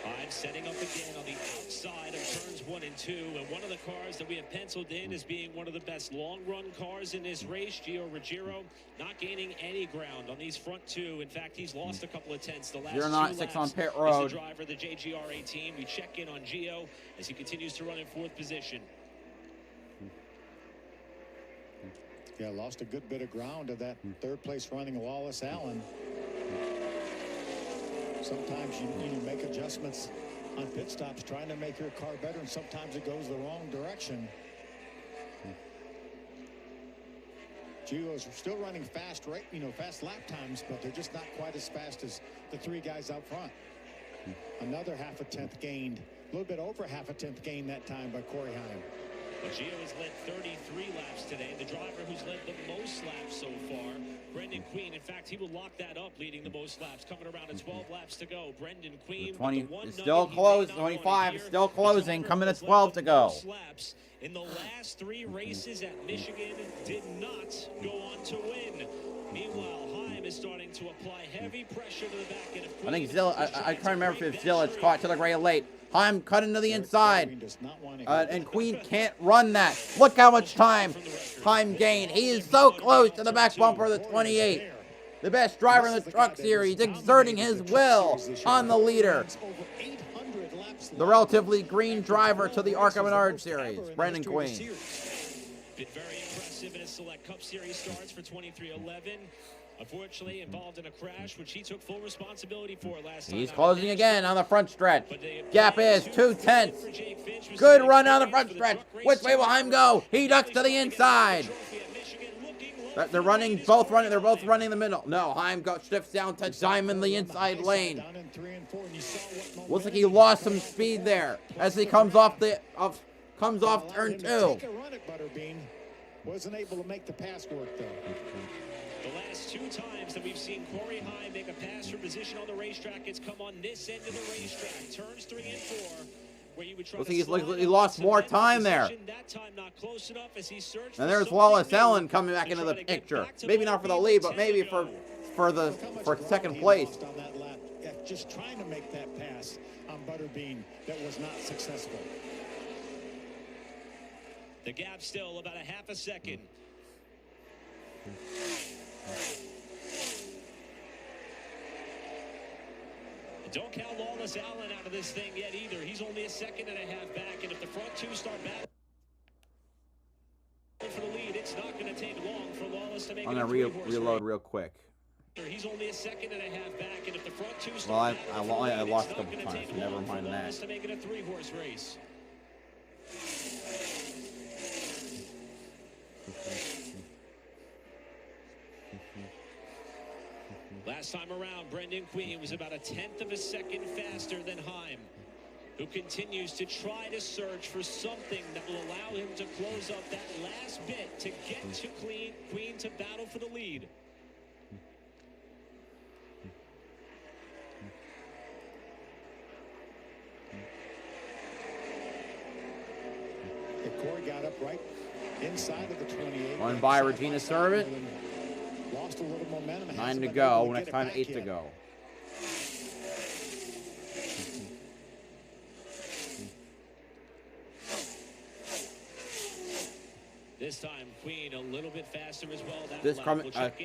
Heim setting up again on the outside of turns 1 and 2, and one of the cars that we have penciled in as being one of the best long-run cars in this race, Gio Ruggiero, not gaining any ground on these front 2. In fact, he's lost a couple of tenths the last 2 laps. 0.96 on pit road. As the driver of the JGR 18, we check in on Gio as he continues to run in 4th position. Yeah, lost a good bit of ground to that 3rd place running Lawless Allen. Sometimes you make adjustments on pit stops trying to make your car better, and sometimes it goes the wrong direction. Gio's still running fast, fast lap times, but they're just not quite as fast as the 3 guys out front. Another half a tenth gained, a little bit over half a tenth gained that time by Corey Heim. But Gio has led 33 laps today. The driver who's led the most laps so far, Brendan Queen. In fact, he will lock that up, leading the most laps. Coming around at 12 laps to go. Brendan Queen. 20 is still close. 25 is still closing. Coming at 12 to go. Laps in the last 3 races at Michigan did not go on to win. Meanwhile, Heim is starting to apply heavy pressure to the back end of Queen. I think I can't remember if Zillage caught to the gray late. Heim cut into the inside. And Queen can't run that. Look how much time Heim gained. He is so close to the back bumper of the 28. The best driver in the truck series, exerting his will on the leader. The relatively green driver to the ARCA Menards series, Brendan Queen. Been very impressive in his Select Cup Series starts for 23-11. Unfortunately, involved in a crash, which he took full responsibility for last time. He's closing again on the front stretch. Gap is 2 tenths. Good run down the front stretch. Which way will Heim go? He ducks to the inside. They're running, both running. They're both running the middle. No, Heim shifts down to Diamond the inside lane. Looks like he lost some speed there as he comes off turn 2. Wasn't able to make the pass work though. The last 2 times that we've seen Corey Heim make a pass for position on the racetrack, it's come on this end of the racetrack. Turns 3 and 4. Where he would try to he lost more time there. That time not close enough as he searched And there's Wallace Allen coming back into the picture. Maybe not for the lead, but maybe for second place. On that lap. Yeah, just trying to make that pass on Butterbean that was not successful. The gap still about a half a second. Don't count Lawless Allen out of this thing yet either. He's only a second and a half back, and if the front 2 start back for the lead, it's not going to take long for Lawless to make it. I'm going to reload real quick. He's only a second and a half back, and if the front 2 start back I lost a couple times, so never mind that. To make it a 3-horse race. Last time around, Brendan Queen was about a 1/10 of a second faster than Heim, who continues to try to search for something that will allow him to close up that last bit to get to Queen to battle for the lead. Corey got up right inside of the 28. One by Regina Servant. Lost a little momentum. 9 to go. Next time 8 to go. This time, Queen a little bit faster as well. This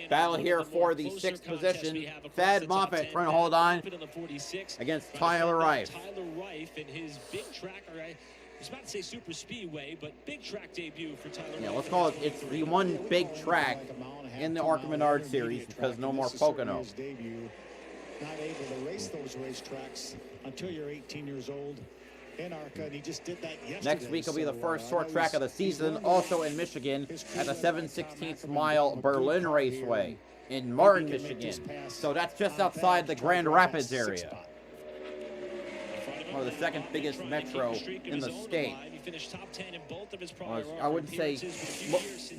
battle here for the 6th position. Thad Moffitt trying to hold on against Tyler Reif. Tyler Reif and his big tracker. I was about to say Super Speedway, but big track debut for Tyler Reif. Yeah, let's call it. It's the one big track in the ARCA Menards series because no more Pocono. Not able to race those racetracks until you're 18 years old. In ARCA, and he just did that yesterday. Next week will be the first short track of the season, also in Michigan, at the 7/16 mile Berlin Raceway in Martin, Michigan. So that's just outside the Grand Rapids area. One of the second biggest metro in the state. I wouldn't say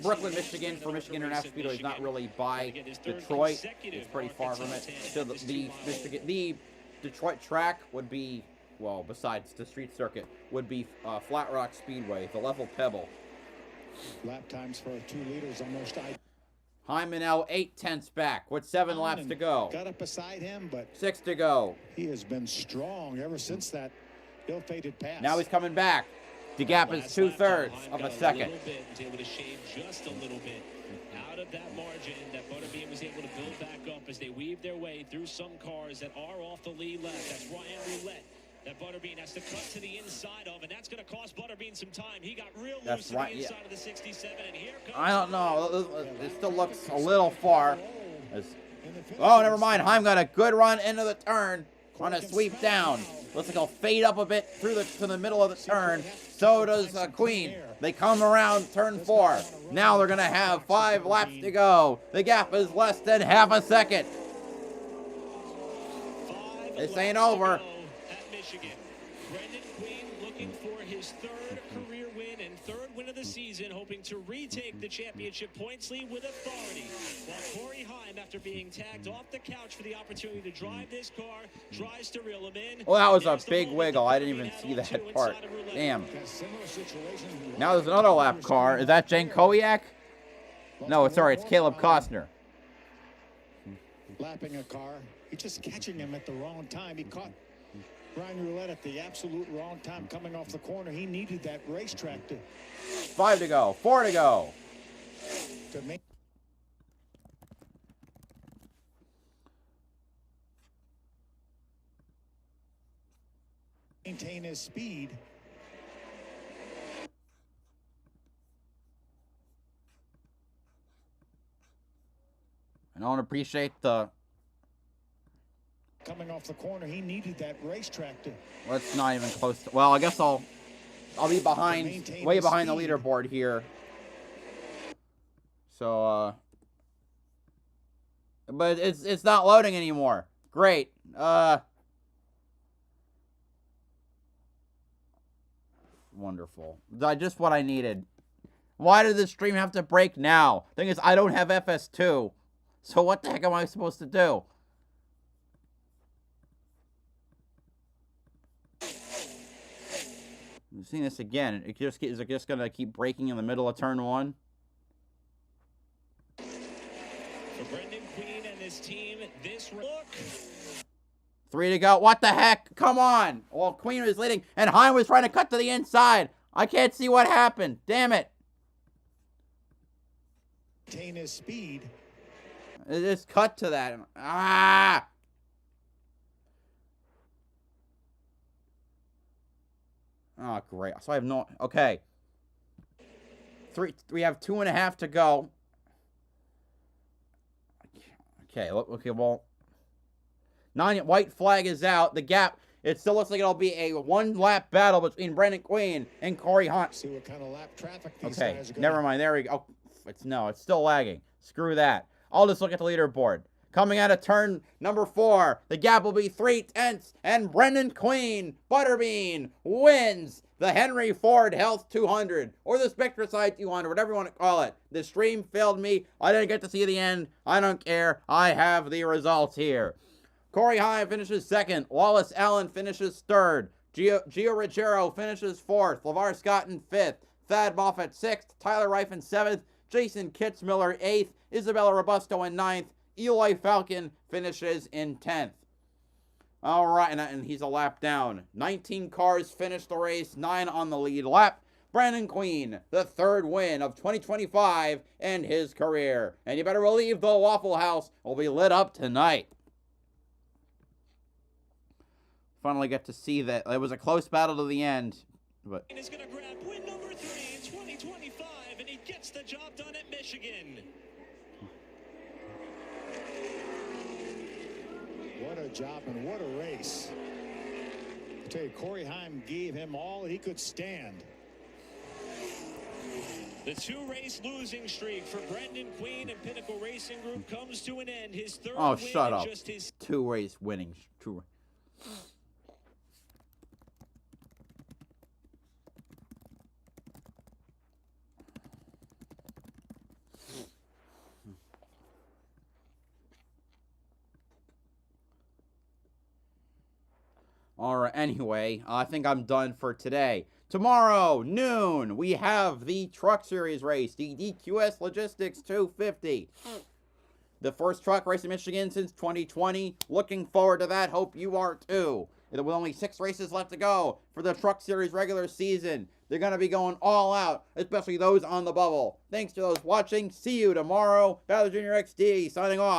Brooklyn, Michigan, for Michigan International Speedway is not really by Detroit. It's pretty far from it. So the Detroit track would be, well, besides the street circuit, would be Flat Rock Speedway, the level pebble. Lap times for 2 leaders almost. Hyman now 8/10 back with 7 laps to go. Got up beside him, but 6 to go. He has been strong ever since that ill-fated pass. Now he's coming back. The gap is 2/3 of a second. Was able to shave just a little bit out of that margin that Butterbean was able to build back up as they weave their way through some cars that are off the lead lap. That's Ryan Roulette that Butterbean has to cut to the inside of, and that's going to cost Butterbean some time. He got real loose to the inside of the 67, and here comes... I don't know. It still looks a little far. Oh, never mind. Heim got a good run into the turn. Trying to sweep down. Looks like he'll fade up a bit through to the middle of the turn. So does Queen. They come around turn 4. Now they're going to have 5 laps to go. The gap is less than half a second. This ain't over. Brendan Queen looking for his 3rd career win and 3rd win of the season, hoping to retake the championship points lead with authority. While Corey Heim, after being tagged off the couch for the opportunity to drive this car, tries to reel him in. Well, that was a big wiggle. I didn't even see that part. Damn. Now there's another lap car. Is that Jane Kowiak? No, sorry, it's Caleb Costner. Lapping a car. He's just catching him at the wrong time. He caught Ryan Roulette at the absolute wrong time coming off the corner. He needed that racetrack to... 5 to go. 4 to go. Maintain his speed. I don't appreciate the... Coming off the corner, he needed that racetrack to... Well, it's not even close to... Well, I guess I'll be behind, way behind the leaderboard here. So, But it's not loading anymore. Great. Wonderful. Just what I needed. Why did the stream have to break now? Thing is, I don't have FS2. So what the heck am I supposed to do? I'm seeing this again. Is it just gonna keep breaking in the middle of turn 1? For Brendan Queen and his team, this look. 3 to go. What the heck? Come on. Well, Queen was leading, and Hein was trying to cut to the inside. I can't see what happened. Damn it. Maintain his speed. It just cut to that. Ah! Oh, great. So I have no... Okay. We have 2.5 to go. Okay, well... White flag is out. The gap, it still looks like it'll be a one-lap battle between Brendan Queen and Corey Hunt. See what kind of lap traffic these guys are going. Never mind. There we go. Oh, it's still lagging. Screw that. I'll just look at the leaderboard. Coming out of turn number 4, the gap will be 3/10, and Brendan Queen, Butterbean, wins the Henry Ford Health 200, or the Spectracide 200, whatever you want to call it. The stream failed me. I didn't get to see the end. I don't care. I have the results here. Corey Hine finishes 2nd. Wallace Allen finishes 3rd. Gio Ruggiero finishes 4th. LeVar Scott in 5th. Thad Moffat 6th. Tyler Reif in 7th. Jason Kitzmiller 8th. Isabella Robusto in 9th. Eloy Falcon finishes in 10th. All right, and he's a lap down. 19 cars finished the race, 9 on the lead lap. Brendan Queen, the 3rd win of 2025 in his career. And you better believe the Waffle House will be lit up tonight. Finally get to see that. It was a close battle to the end. But Is going to grab win number 3 in 2025, and he gets the job done at Michigan. What a job and what a race. I tell you, Corey Heim gave him all he could stand. The 2-race losing streak for Brendan Queen and Pinnacle Racing Group comes to an end. His 3rd oh, win shut in up. just his 2-race winning. Alright, anyway, I think I'm done for today. Tomorrow, noon, we have the Truck Series race, the DQS Logistics 250. The first truck race in Michigan since 2020. Looking forward to that. Hope you are too. With only 6 races left to go for the Truck Series regular season. They're going to be going all out, especially those on the bubble. Thanks to those watching. See you tomorrow. BowserJrXD signing off.